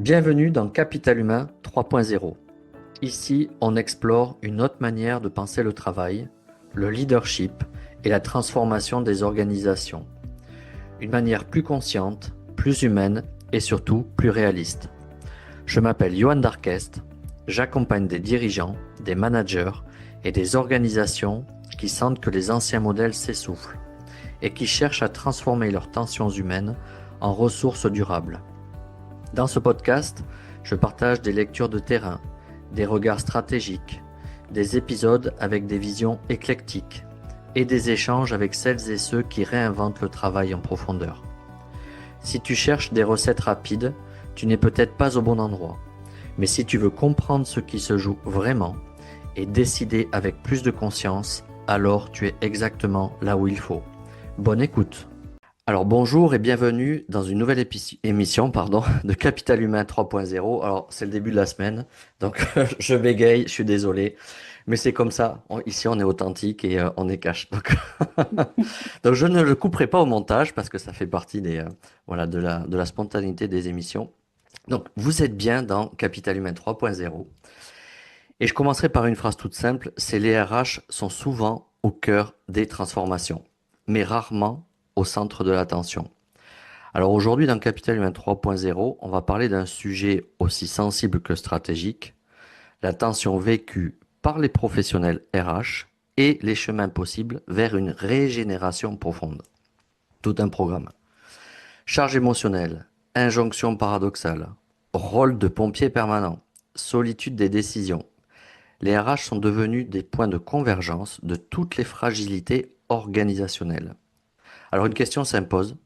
Bienvenue dans Capital Humain 3.0. Ici, on explore une autre manière de penser le travail, le leadership et la transformation des organisations. Une manière plus consciente, plus humaine et surtout plus réaliste. Je m'appelle Johan Darquest, j'accompagne des dirigeants, des managers et des organisations qui sentent que les anciens modèles s'essoufflent et qui cherchent à transformer leurs tensions humaines en ressources durables. Dans ce podcast, je partage des lectures de terrain, des regards stratégiques, des épisodes avec des visions éclectiques et des échanges avec celles et ceux qui réinventent le travail en profondeur. Si tu cherches des recettes rapides, tu n'es peut-être pas au bon endroit. Mais si tu veux comprendre ce qui se joue vraiment et décider avec plus de conscience, alors tu es exactement là où il faut. Bonne écoute! Alors bonjour et bienvenue dans une nouvelle émission de Capital Humain 3.0. Alors c'est le début de la semaine, donc je bégaye, je suis désolé, mais c'est comme ça. Ici on est authentique et on est cash. Donc je ne le couperai pas au montage parce que ça fait partie de la spontanéité des émissions. Donc vous êtes bien dans Capital Humain 3.0 et je commencerai par une phrase toute simple, c'est les RH sont souvent au cœur des transformations, mais rarement au centre de l'attention. Alors aujourd'hui, dans Capital Humain 3.0, on va parler d'un sujet aussi sensible que stratégique, la tension vécue par les professionnels RH et les chemins possibles vers une régénération profonde. Tout un programme. Charge émotionnelle, injonction paradoxale, rôle de pompier permanent, solitude des décisions. Les RH sont devenus des points de convergence de toutes les fragilités organisationnelles. Alors une question s'impose,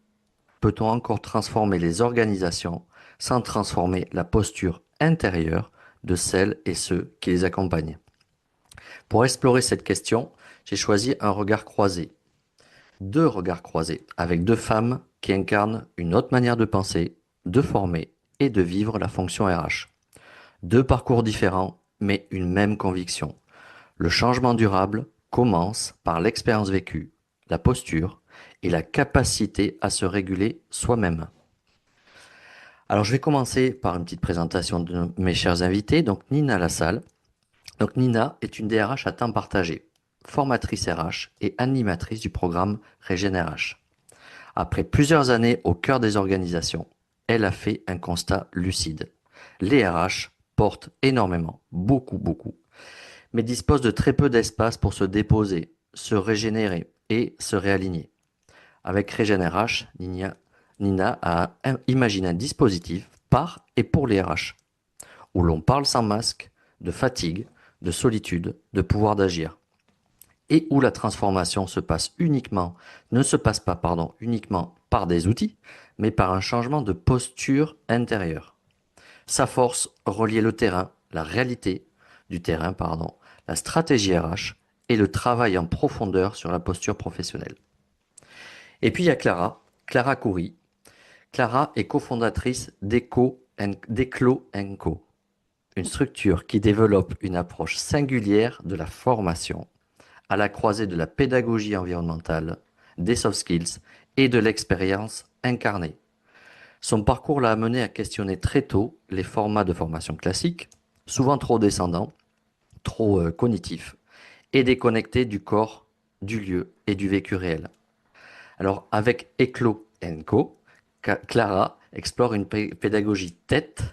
peut-on encore transformer les organisations sans transformer la posture intérieure de celles et ceux qui les accompagnent? Pour explorer cette question, j'ai choisi un regard croisé. Deux regards croisés, avec deux femmes qui incarnent une autre manière de penser, de former et de vivre la fonction RH. Deux parcours différents, mais une même conviction. Le changement durable commence par l'expérience vécue, la posture et la capacité à se réguler soi-même. Alors je vais commencer par une petite présentation de mes chers invités. Donc Nina Lassalle. Donc Nina est une DRH à temps partagé, formatrice RH et animatrice du programme Régène RH. Après plusieurs années au cœur des organisations, elle a fait un constat lucide. Les RH portent énormément, beaucoup, mais disposent de très peu d'espace pour se déposer, se régénérer et se réaligner. Avec Régène RH, Nina a imaginé un dispositif par et pour les RH, où l'on parle sans masque, de fatigue, de solitude, de pouvoir d'agir, et où la transformation ne se passe pas, uniquement par des outils, mais par un changement de posture intérieure. Sa force, relier le terrain, la réalité du terrain, la stratégie RH et le travail en profondeur sur la posture professionnelle. Et puis il y a Clara Coury. Clara est cofondatrice d'Eclo & Co, une structure qui développe une approche singulière de la formation, à la croisée de la pédagogie environnementale, des soft skills et de l'expérience incarnée. Son parcours l'a amené à questionner très tôt les formats de formation classiques, souvent trop descendants, trop cognitifs, et déconnectés du corps, du lieu et du vécu réel. Alors avec Eclo & Co, Clara explore une pédagogie tête,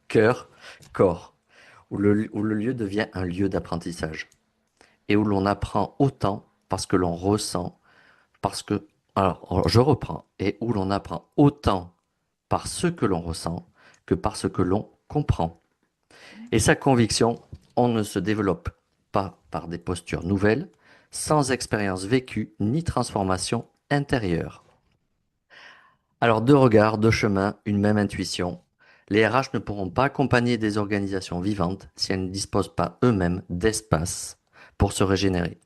cœur, corps, où le lieu devient un lieu d'apprentissage et où l'on apprend autant parce que l'on ressent, alors je reprends, et où l'on apprend autant par ce que l'on ressent que par ce que l'on comprend. Et sa conviction, on ne se développe pas par des postures nouvelles, sans expérience vécue ni transformation intérieure. Alors deux regards, deux chemins, une même intuition. Les RH ne pourront pas accompagner des organisations vivantes si elles ne disposent pas eux-mêmes d'espace pour se régénérer.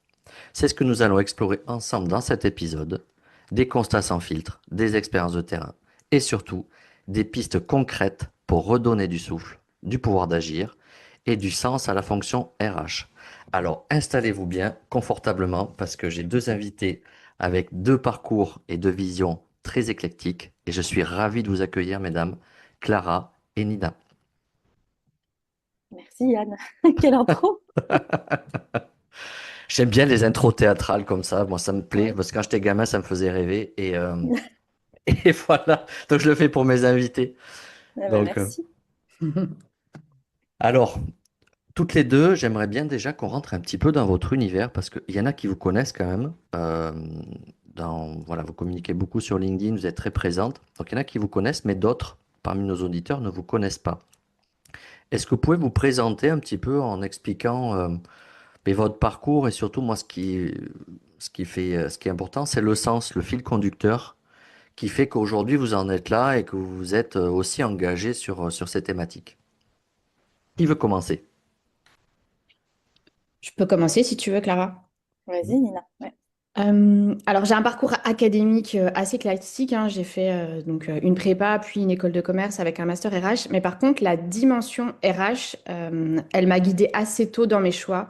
C'est ce que nous allons explorer ensemble dans cet épisode. Des constats sans filtre, des expériences de terrain et surtout des pistes concrètes pour redonner du souffle, du pouvoir d'agir et du sens à la fonction RH. Alors installez-vous bien confortablement parce que j'ai deux invités avec deux parcours et deux visions très éclectiques et je suis ravi de vous accueillir mesdames, Clara et Nina. Merci Yann. Quelle intro? J'aime bien les intros théâtrales comme ça. Moi, ça me plaît Ouais. parce que quand j'étais gamin, ça me faisait rêver. Et voilà. Donc, je le fais pour mes invités. Ah bah, Donc, merci. alors, toutes les deux, j'aimerais bien déjà qu'on rentre un petit peu dans votre univers parce qu'il y en a qui vous connaissent quand même. Voilà, vous communiquez beaucoup sur LinkedIn, vous êtes très présente. Donc, il y en a qui vous connaissent, mais d'autres, parmi nos auditeurs, ne vous connaissent pas. Est-ce que vous pouvez vous présenter un petit peu en expliquant mais votre parcours et surtout, moi, ce qui est important, c'est le sens, le fil conducteur qui fait qu'aujourd'hui, vous en êtes là et que vous êtes aussi engagé sur ces thématiques. Qui veut commencer? Je peux commencer si tu veux, Clara. Vas-y Nina. Ouais. Alors, j'ai un parcours académique assez classique, hein. J'ai fait une prépa, puis une école de commerce avec un master RH. Mais par contre, la dimension RH, elle m'a guidée assez tôt dans mes choix,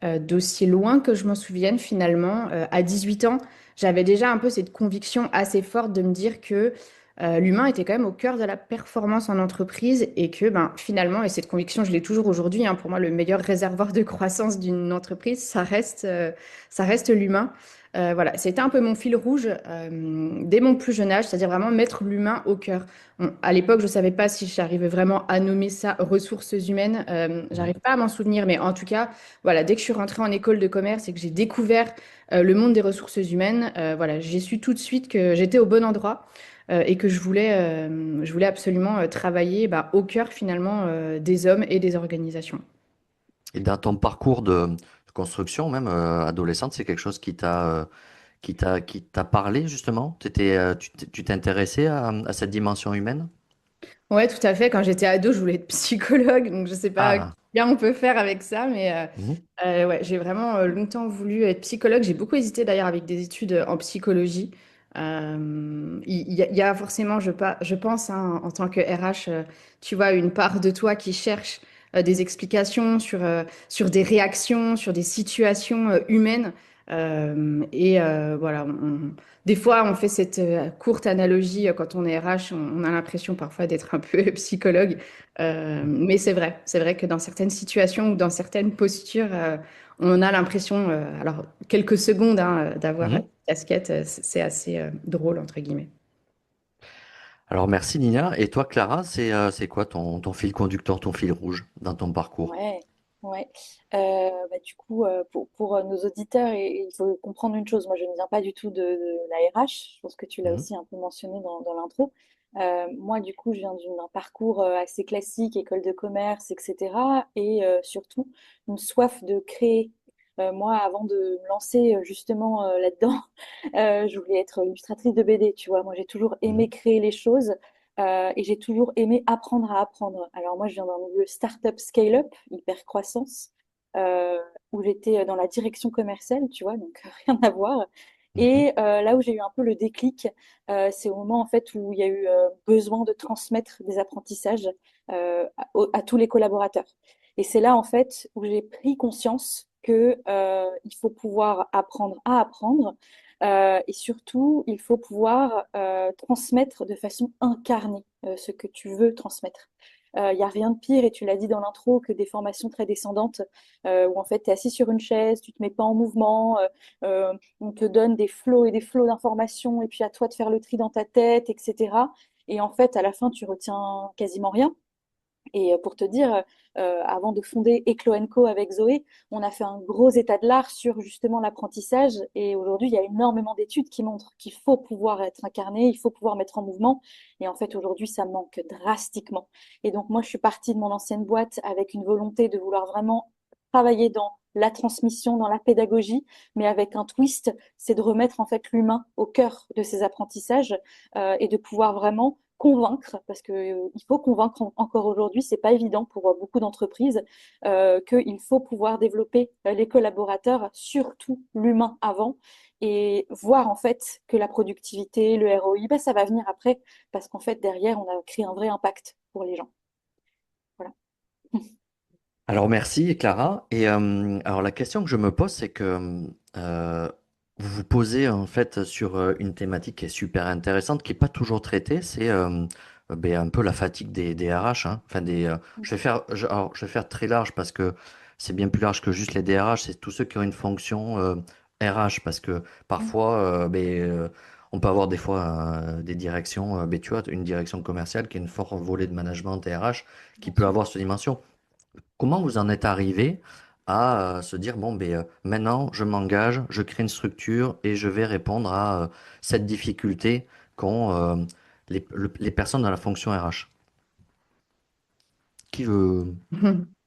d'aussi loin que je m'en souvienne finalement. À 18 ans, j'avais déjà un peu cette conviction assez forte de me dire que l'humain était quand même au cœur de la performance en entreprise et que ben, finalement, et cette conviction, je l'ai toujours aujourd'hui, hein, pour moi, le meilleur réservoir de croissance d'une entreprise, ça reste l'humain. Voilà, c'était un peu mon fil rouge dès mon plus jeune âge, c'est-à-dire vraiment mettre l'humain au cœur. Bon, à l'époque, je ne savais pas si j'arrivais vraiment à nommer ça ressources humaines. Mhm. J'arrive pas à m'en souvenir, mais en tout cas, voilà, dès que je suis rentrée en école de commerce et que j'ai découvert le monde des ressources humaines, voilà, j'ai su tout de suite que j'étais au bon endroit et que je voulais absolument travailler bah, au cœur finalement des hommes et des organisations. Et dans ton parcours de construction, même adolescente, c'est quelque chose qui t'a parlé justement? Tu t'intéressais à cette dimension humaine? Ouais, tout à fait. Quand j'étais ado, je voulais être psychologue, donc je sais pas Ah, bien on peut faire avec ça, mais mhm, ouais, j'ai vraiment longtemps voulu être psychologue. J'ai beaucoup hésité d'ailleurs avec des études en psychologie. Il y a forcément, je pense, hein, en tant que RH, tu vois, une part de toi qui cherche des explications sur des réactions, sur des situations humaines. Voilà, des fois, on fait cette courte analogie quand on est RH, on a l'impression parfois d'être un peu psychologue. Mais c'est vrai que dans certaines situations ou dans certaines postures, on a l'impression, alors quelques secondes, hein, d'avoir une mhm. casquette, c'est assez drôle, entre guillemets. Alors merci Nina. Et toi Clara, c'est quoi ton fil conducteur, ton fil rouge dans ton parcours? Ouais. Ouais. Bah, du coup, pour nos auditeurs, il faut comprendre une chose. Moi, je ne viens pas du tout de la RH. Je pense que tu l'as Mhm, aussi un peu mentionné dans l'intro. Moi, du coup, je viens d'un parcours assez classique, école de commerce, etc. Et surtout, une soif de créer. Moi, avant de me lancer justement là-dedans, je voulais être illustratrice de BD, tu vois. Moi, j'ai toujours mhm, aimé créer les choses et j'ai toujours aimé apprendre à apprendre. Alors moi, je viens d'un milieu startup scale-up, hyper croissance, euh, où j'étais dans la direction commerciale, tu vois, donc rien à voir. mhm. Et là où j'ai eu un peu le déclic, c'est au moment en fait où il y a eu besoin de transmettre des apprentissages à tous les collaborateurs. Et c'est là en fait où j'ai pris conscience que il faut pouvoir apprendre à apprendre et surtout, il faut pouvoir transmettre de façon incarnée ce que tu veux transmettre. Il n'y a rien de pire, et tu l'as dit dans l'intro, que des formations très descendantes où en fait tu es assis sur une chaise, tu te mets pas en mouvement, on te donne des flots et des flots d'informations, et puis à toi de faire le tri dans ta tête, etc. Et en fait, à la fin, tu retiens quasiment rien. Et pour te dire, avant de fonder Eclo Co avec Zoé, on a fait un gros état de l'art sur justement l'apprentissage. Et aujourd'hui, il y a énormément d'études qui montrent qu'il faut pouvoir être incarné, il faut pouvoir mettre en mouvement. Et en fait, aujourd'hui, ça manque drastiquement. Et donc, moi, je suis partie de mon ancienne boîte avec une volonté de vouloir vraiment travailler dans la transmission, dans la pédagogie, mais avec un twist, c'est de remettre en fait l'humain au cœur de ces apprentissages et de pouvoir vraiment convaincre, parce que il faut convaincre encore aujourd'hui, c'est pas évident pour beaucoup d'entreprises, qu'il faut pouvoir développer les collaborateurs, surtout l'humain avant, et voir en fait que la productivité, le ROI, ben, ça va venir après, parce qu'en fait derrière, on a créé un vrai impact pour les gens. Voilà. Alors merci Clara. Et alors la question que je me pose, c'est que euh, vous vous posez en fait sur une thématique qui est super intéressante, qui n'est pas toujours traitée, c'est un peu la fatigue des RH, hein. Enfin, alors, je vais faire très large parce que c'est bien plus large que juste les DRH, c'est tous ceux qui ont une fonction RH parce que parfois, on peut avoir des fois des directions, tu vois, une direction commerciale qui a une forte volet de management RH qui Bien peut sûr. avoir cette dimension. Comment vous en êtes arrivé à se dire, maintenant, je m'engage, je crée une structure et je vais répondre à cette difficulté qu'ont les personnes dans la fonction RH? Qui veut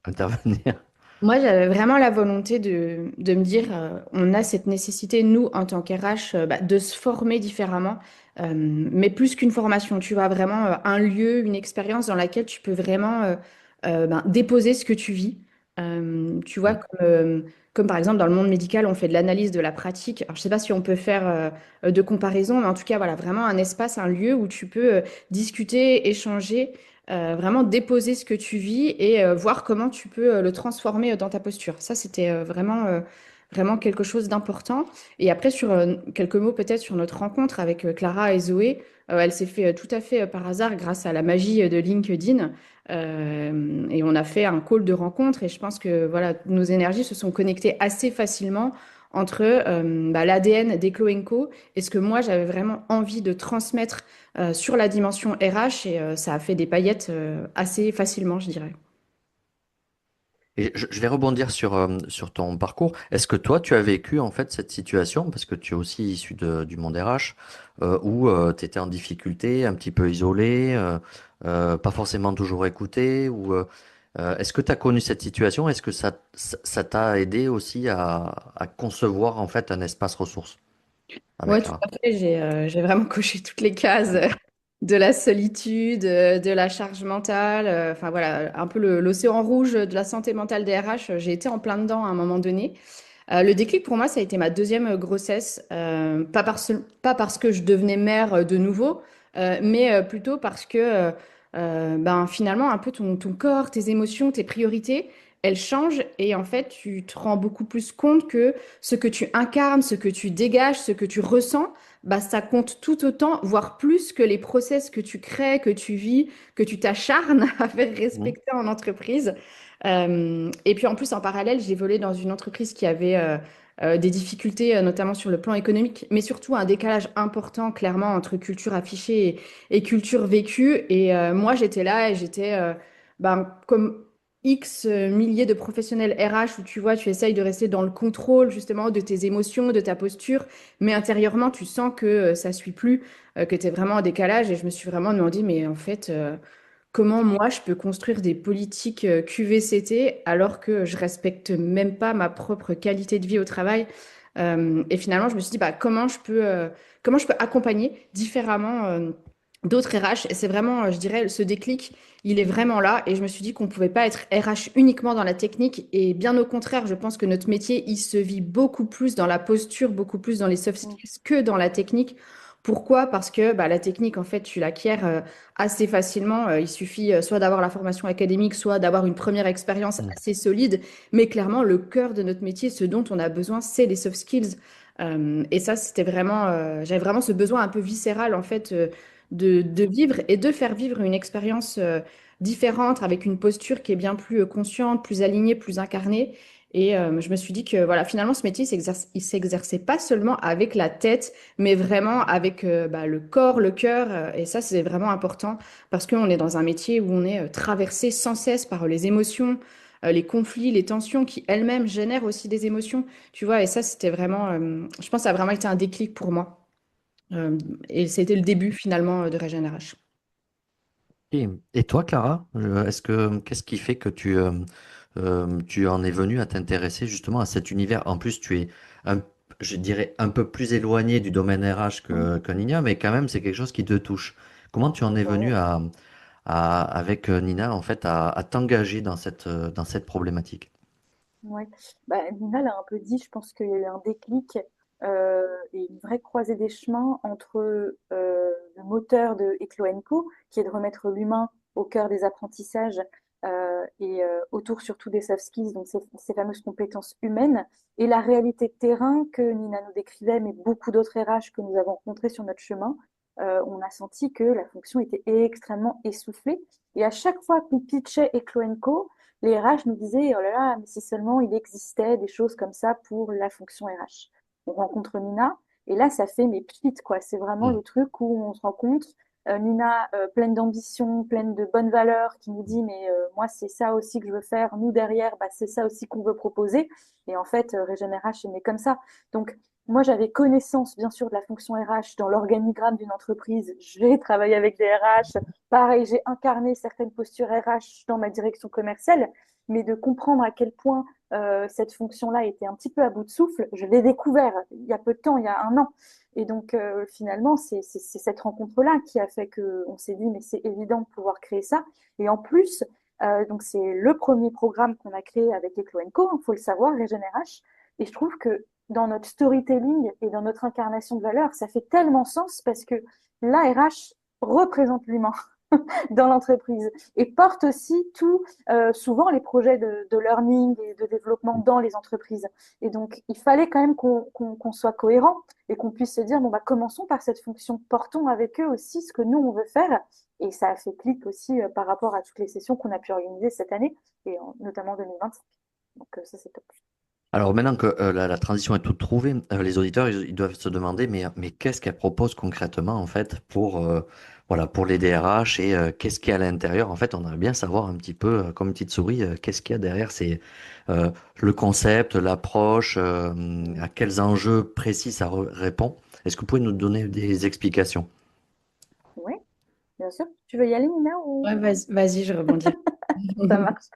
intervenir? Moi, j'avais vraiment la volonté de me dire, on a cette nécessité, nous, en tant qu'RH, de se former différemment, mais plus qu'une formation, tu vois, vraiment un lieu, une expérience dans laquelle tu peux vraiment déposer ce que tu vis. Tu vois, Mm. comme par exemple dans le monde médical, on fait de l'analyse de la pratique. Alors, je sais pas si on peut faire de comparaison, mais en tout cas, voilà, vraiment un espace, un lieu où tu peux discuter, échanger vraiment déposer ce que tu vis et voir comment tu peux le transformer dans ta posture. Ça, c'était vraiment quelque chose d'important. Et après, sur quelques mots peut-être sur notre rencontre avec Clara et Zoé, elle s'est fait tout à fait par hasard grâce à la magie de LinkedIn. Et on a fait un call de rencontre et je pense que voilà, nos énergies se sont connectées assez facilement entre l'ADN d'Eclo Co et ce que moi j'avais vraiment envie de transmettre sur la dimension RH et ça a fait des paillettes assez facilement, je dirais. Et je vais rebondir sur ton parcours. Est-ce que toi, tu as vécu en fait cette situation, parce que tu es aussi issu du monde RH, où tu étais en difficulté, un petit peu isolé, pas forcément toujours écouté, est-ce que tu as connu cette situation? Est-ce que ça t'a aidé aussi à concevoir en fait un espace ressource avec Ouais, tout Clara? à fait. J'ai vraiment coché toutes les cases de la solitude, de la charge mentale. Enfin voilà, un peu l'océan rouge de la santé mentale des RH. J'ai été en plein dedans à un moment donné. Le déclic pour moi, ça a été ma deuxième grossesse. Pas parce que je devenais mère de nouveau, mais plutôt parce que finalement, un peu ton corps, tes émotions, tes priorités, elles changent et en fait, tu te rends beaucoup plus compte que ce que tu incarnes, ce que tu dégages, ce que tu ressens, ça compte tout autant, voire plus que les process que tu crées, que tu vis, que tu t'acharnes à faire Mhm. respecter en entreprise. Et puis en plus, en parallèle, j'ai volé dans une entreprise qui avait des difficultés, notamment sur le plan économique, mais surtout un décalage important, clairement, entre culture affichée et culture vécue. Et moi, j'étais là et j'étais comme X milliers de professionnels RH où tu vois, tu essayes de rester dans le contrôle justement de tes émotions, de ta posture, mais intérieurement, tu sens que ça suit plus, que tu es vraiment en décalage. Et je me suis vraiment demandé, mais en fait, comment moi je peux construire des politiques QVCT alors que je respecte même pas ma propre qualité de vie au travail? Et finalement, je me suis dit, comment je peux accompagner différemment d'autres RH? Et c'est vraiment, je dirais, ce déclic, il est vraiment là. Et je me suis dit qu'on ne pouvait pas être RH uniquement dans la technique. Et bien au contraire, je pense que notre métier, il se vit beaucoup plus dans la posture, beaucoup plus dans les soft Mm. skills que dans la technique. Pourquoi? Parce que la technique, en fait, tu l'acquiers assez facilement. Il suffit soit d'avoir la formation académique, soit d'avoir une première expérience Mhm. assez solide. Mais clairement, le cœur de notre métier, ce dont on a besoin, c'est les soft skills. Et ça, c'était vraiment, j'avais vraiment ce besoin un peu viscéral, en fait, de vivre et de faire vivre une expérience différente, avec une posture qui est bien plus consciente, plus alignée, plus incarnée. Et je me suis dit que voilà, finalement, ce métier, il s'exerçait pas seulement avec la tête, mais vraiment avec le corps, le cœur. Et ça, c'est vraiment important parce qu'on est dans un métier où on est traversé sans cesse par les émotions, les conflits, les tensions qui elles-mêmes génèrent aussi des émotions. Tu vois, et ça, c'était vraiment, je pense, que ça a vraiment été un déclic pour moi. Euh, et c'était le début finalement de Régénération. Et toi, Clara, qu'est-ce qui fait que tu en es venu à t'intéresser justement à cet univers? En plus, tu es, un- je dirais, un peu plus éloigné du domaine RH que Nina, mais quand même, c'est quelque chose qui te touche. Comment tu en es venu Ouais. avec Nina, en fait, à t'engager dans cette problématique? Ouais. Nina l'a un peu dit, je pense qu'il y a eu un déclic et une vraie croisée des chemins entre le moteur de Eclo Co, qui est de remettre l'humain au cœur des apprentissages et autour surtout des soft skills, donc ces fameuses compétences humaines, et la réalité de terrain que Nina nous décrivait, mais beaucoup d'autres RH que nous avons rencontrés sur notre chemin, on a senti que la fonction était extrêmement essoufflée. Et à chaque fois qu'on pitchait Eclo Co, les RH nous disaient, oh là là, mais si seulement il existait des choses comme ça pour la fonction RH. On rencontre Nina, et là, ça fait mes pchit, quoi. C'est vraiment Mm. le truc où on se rencontre. Nina, pleine d'ambition, pleine de bonnes valeurs, qui nous dit, mais moi, c'est ça aussi que je veux faire. Nous, derrière, bah, c'est ça aussi qu'on veut proposer. Et en fait, Regen RH est né comme ça. Donc, moi, j'avais connaissance, bien sûr, de la fonction RH dans l'organigramme d'une entreprise. J'ai travaillé avec des RH. Pareil, j'ai incarné certaines postures RH dans ma direction commerciale, mais de comprendre à quel point cette fonction-là était un petit peu à bout de souffle, je l'ai découvert il y a peu de temps, il y a un an. Et donc, finalement, c'est cette rencontre-là qui a fait qu'on s'est dit, mais c'est évident de pouvoir créer ça. Et en plus, donc c'est le premier programme qu'on a créé avec Eclo Co, il faut le savoir, Regen RH. Et je trouve que dans notre storytelling et dans notre incarnation de valeur, ça fait tellement sens parce que l'ARH représente l'humain dans l'entreprise et porte aussi tout, souvent les projets de learning et de développement dans les entreprises. Et donc, il fallait quand même qu'on soit cohérent et qu'on puisse se dire, bon, bah, commençons par cette fonction, portons avec eux aussi ce que nous, on veut faire. Et ça a fait clic aussi par rapport à toutes les sessions qu'on a pu organiser cette année, et notamment en 2025. Donc, ça, c'est top. Alors maintenant que la transition est toute trouvée, les auditeurs ils doivent se demander mais qu'est-ce qu'elle propose concrètement en fait pour voilà pour les DRH et qu'est-ce qu'il y a à l'intérieur. En fait, on aimerait bien savoir un petit peu comme une petite souris qu'est-ce qu'il y a derrière. C'est le concept, l'approche, à quels enjeux précis ça répond. Est-ce que vous pouvez nous donner des explications? Oui, bien sûr. Tu veux y aller, Nina, Ouais, ou vas-y, je rebondis. ça marche?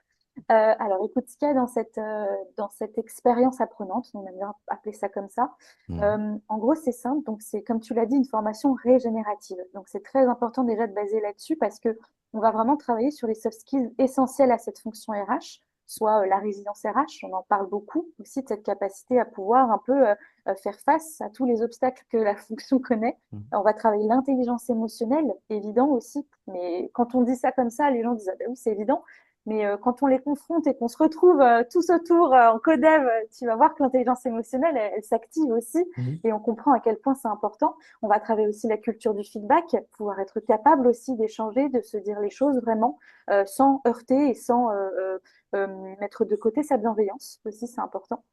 Alors, écoute, ce qu'il y a dans cette expérience apprenante, on aime bien appeler ça comme ça, Mhm. en gros, c'est simple. Donc, c'est, comme tu l'as dit, une formation régénérative. Donc, c'est très important déjà de baser là-dessus parce que on va vraiment travailler sur les soft skills essentiels à cette fonction RH, soit la résilience RH, on en parle beaucoup, aussi de cette capacité à pouvoir un peu faire face à tous les obstacles que la fonction connaît. Mhm. On va travailler l'intelligence émotionnelle, évident aussi, mais quand on dit ça comme ça, les gens disent, ah ben oui, c'est évident. Mais quand on les confronte et qu'on se retrouve tous autour en codev, tu vas voir que l'intelligence émotionnelle, elle s'active aussi Mhm. et on comprend à quel point c'est important. On va travailler aussi la culture du feedback, pouvoir être capable aussi d'échanger, de se dire les choses vraiment sans heurter et sans mettre de côté sa bienveillance aussi, c'est important.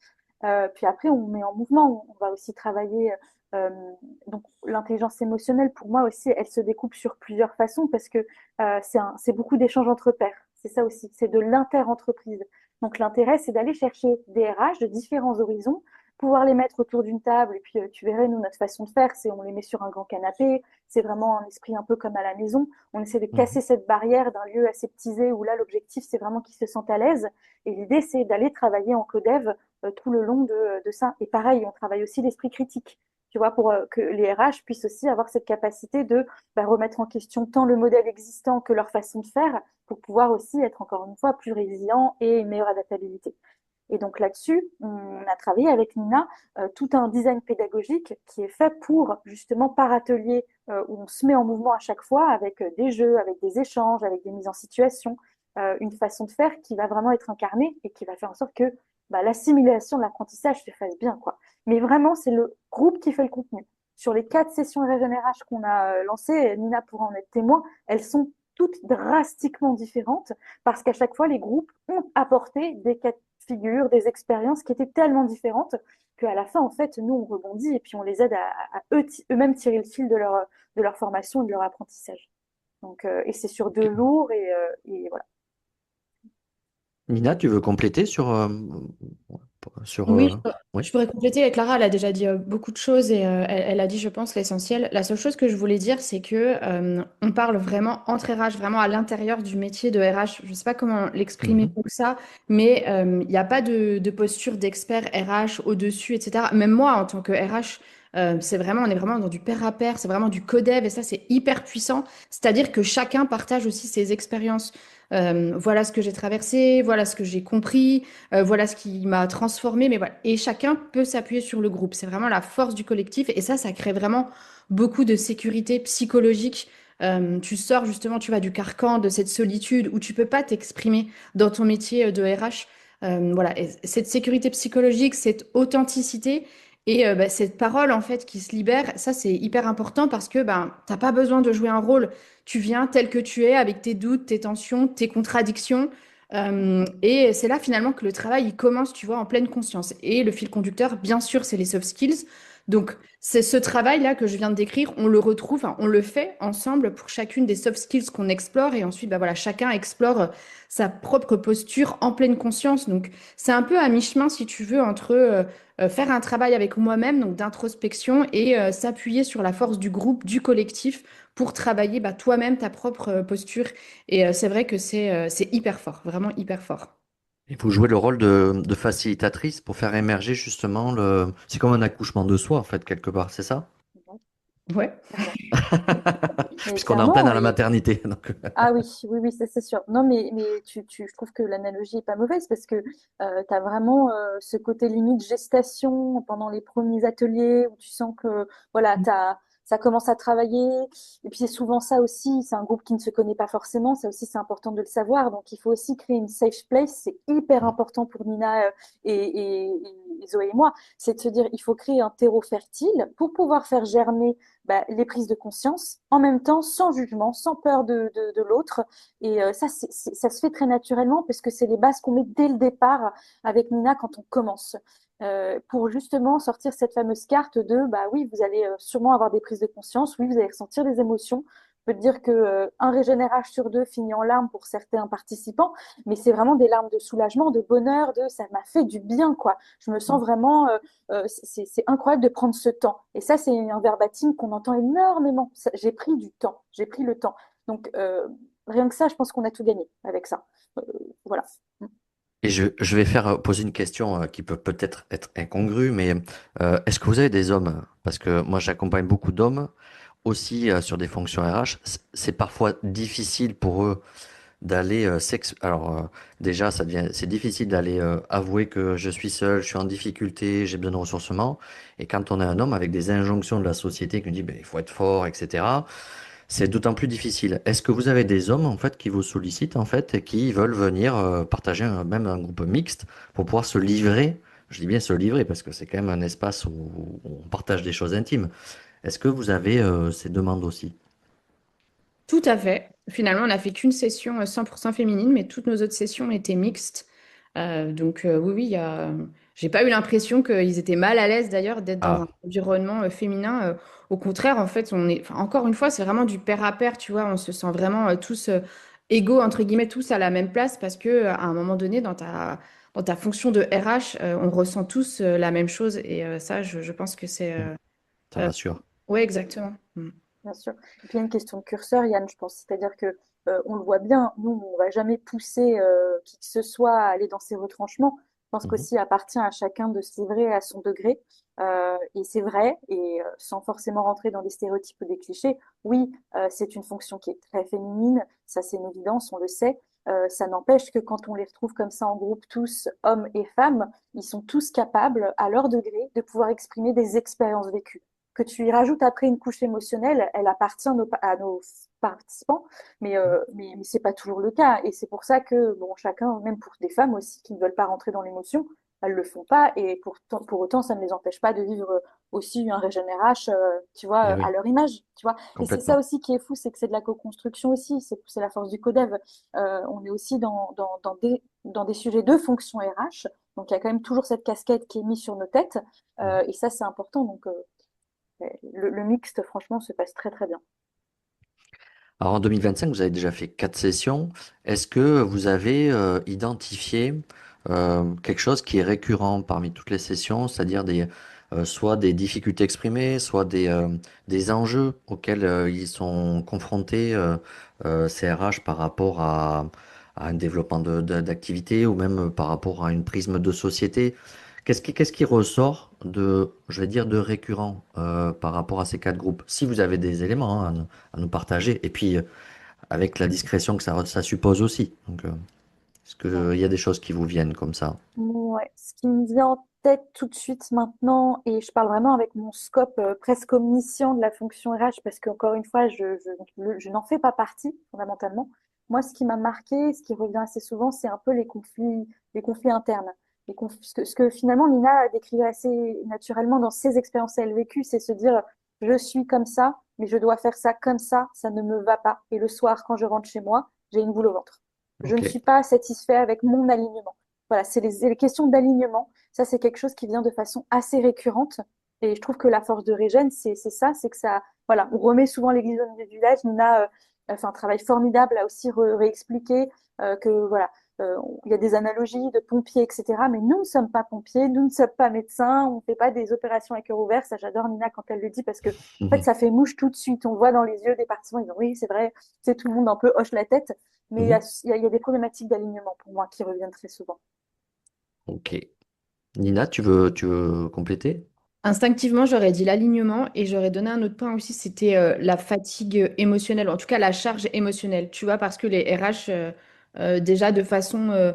Puis après, on met en mouvement, on va aussi travailler. euh, donc l'intelligence émotionnelle, pour moi aussi, elle se découpe sur plusieurs façons parce que c'est beaucoup d'échanges entre pairs. C'est ça aussi, c'est de l'inter-entreprise. Donc l'intérêt, c'est d'aller chercher des RH de différents horizons, pouvoir les mettre autour d'une table. Et puis tu verrais, nous, notre façon de faire, c'est on les met sur un grand canapé. C'est vraiment un esprit un peu comme à la maison. On essaie de Mhm. casser cette barrière d'un lieu aseptisé où là, l'objectif, c'est vraiment qu'ils se sentent à l'aise. Et l'idée, c'est d'aller travailler en codev tout le long de ça. Et pareil, on travaille aussi l'esprit critique. Tu vois, pour que les RH puissent aussi avoir cette capacité de remettre en question tant le modèle existant que leur façon de faire pour pouvoir aussi être encore une fois plus résilient et une meilleure adaptabilité. Et donc là-dessus, on a travaillé avec Nina tout un design pédagogique qui est fait pour justement par atelier où on se met en mouvement à chaque fois avec des jeux, avec des échanges, avec des mises en situation, une façon de faire qui va vraiment être incarnée et qui va faire en sorte que l'assimilation de l'apprentissage se fasse bien, quoi. Mais vraiment, c'est le groupe qui fait le contenu. Sur les 4 sessions RGNRH qu'on a lancées, Nina pourra en être témoin, elles sont toutes drastiquement différentes parce qu'à chaque fois, les groupes ont apporté des cas de figure, des expériences qui étaient tellement différentes qu'à la fin, en fait, nous, on rebondit et puis on les aide à eux-mêmes tirer le fil de leur formation et de leur apprentissage. Donc, et c'est sur Ok. 2 jours et voilà. Nina, tu veux compléter sur Oui, oui. je pourrais compléter. Clara, elle a déjà dit beaucoup de choses et elle a dit, je pense, l'essentiel. La seule chose que je voulais dire, c'est que on parle vraiment entre RH, vraiment à l'intérieur du métier de RH. Je ne sais pas comment l'exprimer Mhm. pour ça, mais il n'y a pas de posture d'expert RH au-dessus, etc. Même moi, en tant que RH, on est vraiment dans du pair à pair, c'est vraiment du codev et ça, c'est hyper puissant. C'est-à-dire que chacun partage aussi ses expériences. Voilà ce que j'ai traversé, voilà ce que j'ai compris. Voilà ce qui m'a transformé, mais voilà. Et chacun peut s'appuyer sur le groupe. C'est vraiment la force du collectif. Et ça crée vraiment beaucoup de sécurité psychologique. Tu sors justement, tu vas du carcan de cette solitude où tu peux pas t'exprimer dans ton métier de RH. Voilà. Et cette sécurité psychologique, cette authenticité. Et bah, cette parole, en fait, qui se libère, ça, c'est hyper important parce que ben, t'as pas besoin de jouer un rôle. Tu viens tel que tu es, avec tes doutes, tes tensions, tes contradictions. Et c'est là, finalement, que le travail, il commence, tu vois, en pleine conscience. Et le fil conducteur, bien sûr, c'est les soft skills. Donc, c'est ce travail-là que je viens de décrire, on le retrouve, enfin, on le fait ensemble pour chacune des soft skills qu'on explore. Et ensuite, bah, voilà, chacun explore sa propre posture en pleine conscience. Donc, c'est un peu à mi-chemin, si tu veux, entre faire un travail avec moi-même, donc d'introspection, et s'appuyer sur la force du groupe, du collectif, pour travailler bah, toi-même ta propre posture. Et c'est vrai que c'est hyper fort, vraiment hyper fort. Il faut jouer le rôle de facilitatrice pour faire émerger justement le... C'est comme un accouchement de soi, en fait, quelque part, c'est ça? Ouais. Clairement. Mais Puisqu'on est en plein clairement, dans la maternité. Donc, ah oui, oui, oui, ça, c'est sûr. Non, mais je trouve que l'analogie est pas mauvaise parce que tu as vraiment ce côté limite gestation pendant les premiers ateliers où tu sens que voilà, ça commence à travailler. Et puis c'est souvent ça aussi, c'est un groupe qui ne se connaît pas forcément, ça aussi c'est important de le savoir. Donc il faut aussi créer une safe place, c'est hyper important pour Nina et Zoé et moi, c'est de se dire il faut créer un terreau fertile pour pouvoir faire germer bah, les prises de conscience, en même temps, sans jugement, sans peur de l'autre. Et ça, ça se fait très naturellement parce que c'est les bases qu'on met dès le départ avec Nina quand on commence. Pour justement sortir cette fameuse carte de, bah oui, vous allez sûrement avoir des prises de conscience, oui, vous allez ressentir des émotions. Je peux te dire que un régénérage sur deux finit en larmes pour certains participants, mais c'est vraiment des larmes de soulagement, de bonheur, de ça m'a fait du bien, quoi. Je me sens vraiment c'est incroyable de prendre ce temps. Et ça, c'est un verbatim qu'on entend énormément. J'ai pris du temps, j'ai pris le temps. Donc, rien que ça, je pense qu'on a tout gagné avec ça. Euh, voilà. et je vais faire poser une question qui peut peut-être être incongrue, mais est-ce que vous avez des hommes? Parce que moi, j'accompagne beaucoup d'hommes aussi sur des fonctions RH. C'est parfois difficile pour eux d'aller alors déjà c'est difficile d'aller avouer que je suis seul, je suis en difficulté, j'ai besoin de ressourcement. Et quand on est un homme avec des injonctions de la société qui nous dit ben, il faut être fort, etc. C'est d'autant plus difficile. Est-ce que vous avez des hommes en fait qui vous sollicitent en fait et qui veulent venir partager même un groupe mixte pour pouvoir se livrer? Je dis bien se livrer parce que c'est quand même un espace où on partage des choses intimes. Est-ce que vous avez ces demandes aussi? Tout à fait. Finalement, on n'a fait qu'une session 100% féminine, mais toutes nos autres sessions étaient mixtes. Donc oui, oui, j'ai pas eu l'impression qu'ils étaient mal à l'aise d'ailleurs d'être dans un Ah, environnement féminin. Au contraire, en fait, enfin, encore une fois, c'est vraiment du pair à pair, tu vois. On se sent vraiment tous égaux, entre guillemets, tous à la même place parce que à un moment donné, dans ta fonction de RH, on ressent tous la même chose. Et ça, je pense que c'est... ça rassure. ouais, exactement. Mm. Bien sûr. Et puis il y a une question de curseur, Yann, je pense. C'est-à-dire que on le voit bien, nous, on va jamais pousser qui que ce soit à aller dans ses retranchements. Je pense Mhm. qu'aussi appartient à chacun de se livrer à son degré. Et c'est vrai, et sans forcément rentrer dans des stéréotypes ou des clichés, oui, c'est une fonction qui est très féminine, ça c'est une évidence, on le sait. Ça n'empêche que quand on les retrouve comme ça en groupe, tous, hommes et femmes, ils sont tous capables, à leur degré, de pouvoir exprimer des expériences vécues que tu y rajoutes après une couche émotionnelle, elle appartient à nos participants, mais c'est pas toujours le cas. Et c'est pour ça que, bon, chacun, même pour des femmes aussi qui ne veulent pas rentrer dans l'émotion, elles le font pas. Et pour autant, ça ne les empêche pas de vivre aussi un régénérage, tu vois, Eh à oui, leur image, tu vois. Et c'est ça complètement. aussi qui est fou, c'est que c'est de la co-construction aussi. C'est la force du codev. On est aussi dans des sujets de fonction RH. Donc, il y a quand même toujours cette casquette qui est mise sur nos têtes. Mhm. Et ça, c'est important. Donc, le mixte, franchement, se passe très très bien. Alors en 2025, vous avez déjà fait 4 sessions. Est-ce que vous avez identifié quelque chose qui est récurrent parmi toutes les sessions, c'est-à-dire soit des difficultés exprimées, soit des enjeux auxquels ils sont confrontés, ces RH, par rapport à un développement d'activité ou même par rapport à une prisme de société? Qu'est-ce qui ressort je vais dire, de récurrent par rapport à ces 4 groupes? Si vous avez des éléments hein, à nous partager, et puis avec la discrétion que ça suppose aussi. Donc, est-ce qu'il y a des choses qui vous viennent comme ça? Ouais. Ce qui me vient en tête tout de suite maintenant, et je parle vraiment avec mon scope presque omniscient de la fonction RH, parce qu'encore une fois, je n'en fais pas partie fondamentalement. Moi, ce qui m'a marqué, ce qui revient assez souvent, c'est un peu les conflits internes. Et ce que finalement Nina décrivait assez naturellement dans ses expériences qu'elle a vécues, c'est se dire, je suis comme ça, mais je dois faire ça comme ça ne me va pas. Et le soir, quand je rentre chez moi, j'ai une boule au ventre. Je ne Ok. suis pas satisfait avec mon alignement. Voilà, c'est les questions d'alignement. Ça, c'est quelque chose qui vient de façon assez récurrente. Et je trouve que la force de Régène, c'est ça, c'est que ça, voilà, on remet souvent l'église au milieu du village. Nina a fait un travail formidable à aussi réexpliquer que voilà, il y a des analogies de pompiers, etc. Mais nous ne sommes pas pompiers, nous ne sommes pas médecins, on ne fait pas des opérations à cœur ouvert. Ça, j'adore Nina quand elle le dit parce que en fait, Mhm. ça fait mouche tout de suite. On voit dans les yeux des participants, ils disent oui, c'est vrai, c'est tout le monde un peu hoche la tête. Mais il y a, Mhm. il y a- il y a des problématiques d'alignement pour moi qui reviennent très souvent. Ok. Nina, tu veux compléter? Instinctivement, j'aurais dit l'alignement et j'aurais donné un autre point aussi, c'était la fatigue émotionnelle, ou en tout cas la charge émotionnelle. Tu vois, parce que les RH, déjà de façon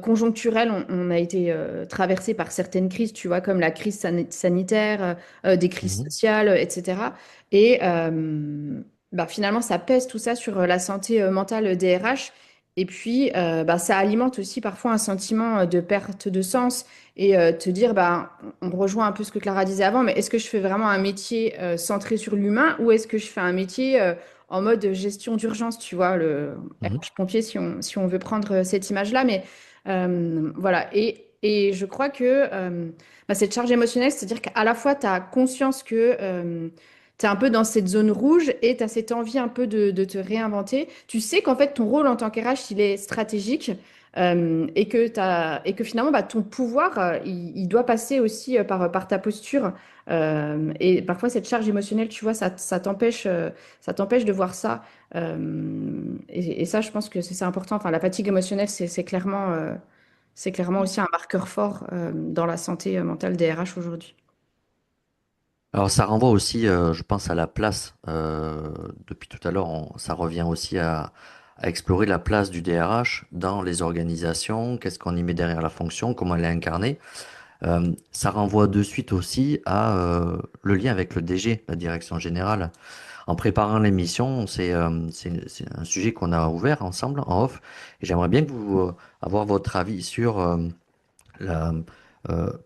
conjoncturelle, on a été traversé par certaines crises, tu vois, comme la crise sanitaire, des crises Mhm. sociales, etc. Et bah, finalement, ça pèse tout ça sur la santé mentale des RH. Et puis, bah, ça alimente aussi parfois un sentiment de perte de sens et te dire, bah, on rejoint un peu ce que Clara disait avant, mais est-ce que je fais vraiment un métier centré sur l'humain ou est-ce que je fais un métier en mode gestion d'urgence, tu vois, le Mhm. RH pompier, si on veut prendre cette image-là. Mais voilà. Et je crois que bah, cette charge émotionnelle, c'est-à-dire qu'à la fois, tu as conscience que tu es un peu dans cette zone rouge et tu as cette envie un peu de te réinventer. Tu sais qu'en fait, ton rôle en tant qu'RH, il est stratégique. Et que finalement, bah, ton pouvoir, il doit passer aussi par ta posture. Et parfois, cette charge émotionnelle, tu vois, ça t'empêche de voir ça. Et ça, je pense que c'est important. Enfin, la fatigue émotionnelle, c'est clairement aussi un marqueur fort dans la santé mentale des RH aujourd'hui. Alors ça renvoie aussi, je pense, à la place. Depuis tout à l'heure, ça revient aussi à explorer la place du DRH dans les organisations, qu'est-ce qu'on y met derrière la fonction, comment elle est incarnée. Ça renvoie de suite aussi à le lien avec le DG, la direction générale. En préparant l'émission, c'est un sujet qu'on a ouvert ensemble en off, et j'aimerais bien que vous avoir votre avis sur la,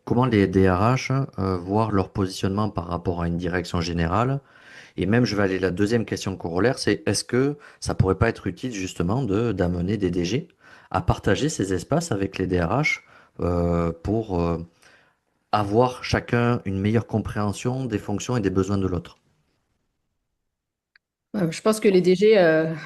comment les DRH voient leur positionnement par rapport à une direction générale. Et même, je vais aller la deuxième question corollaire, c'est est-ce que ça pourrait pas être utile justement d'amener des DG à partager ces espaces avec les DRH pour avoir chacun une meilleure compréhension des fonctions et des besoins de l'autre. Je pense que les DG,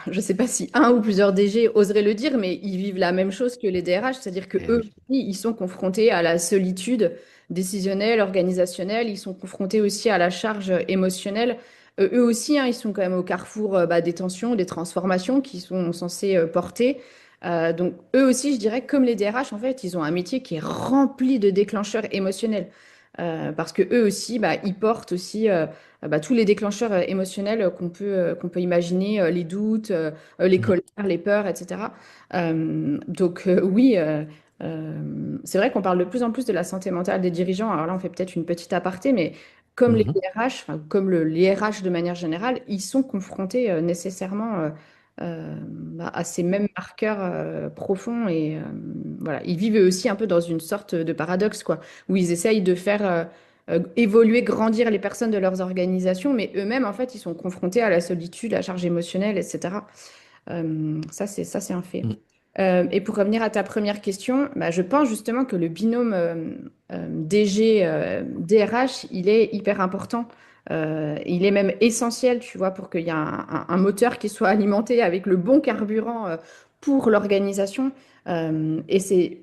je ne sais pas si un ou plusieurs DG oseraient le dire, mais ils vivent la même chose que les DRH, c'est-à-dire que Eh eux oui. aussi, ils sont confrontés à la solitude décisionnelle, organisationnelle, ils sont confrontés aussi à la charge émotionnelle. Eux aussi, hein, ils sont quand même au carrefour bah, des tensions, des transformations qu'ils sont censés porter. Donc eux aussi, je dirais, comme les DRH, en fait, ils ont un métier qui est rempli de déclencheurs émotionnels. Parce que eux aussi, bah, ils portent aussi bah, tous les déclencheurs émotionnels qu'on peut imaginer, les doutes, les Mhm. colères, les peurs, etc. Donc oui, c'est vrai qu'on parle de plus en plus de la santé mentale des dirigeants. Alors là, on fait peut-être une petite aparté, mais comme les Mhm. RH, enfin, comme les RH de manière générale, ils sont confrontés nécessairement bah, à ces mêmes marqueurs profonds et voilà, ils vivent eux aussi un peu dans une sorte de paradoxe, quoi, où ils essayent de faire évoluer, grandir les personnes de leurs organisations, mais eux-mêmes, en fait, ils sont confrontés à la solitude, la charge émotionnelle, etc. Ça, c'est un fait. Mhm. Et pour revenir à ta première question, bah, je pense justement que le binôme DG, DRH, il est hyper important. Il est même essentiel, tu vois, pour qu'il y ait un moteur qui soit alimenté avec le bon carburant pour l'organisation. Et c'est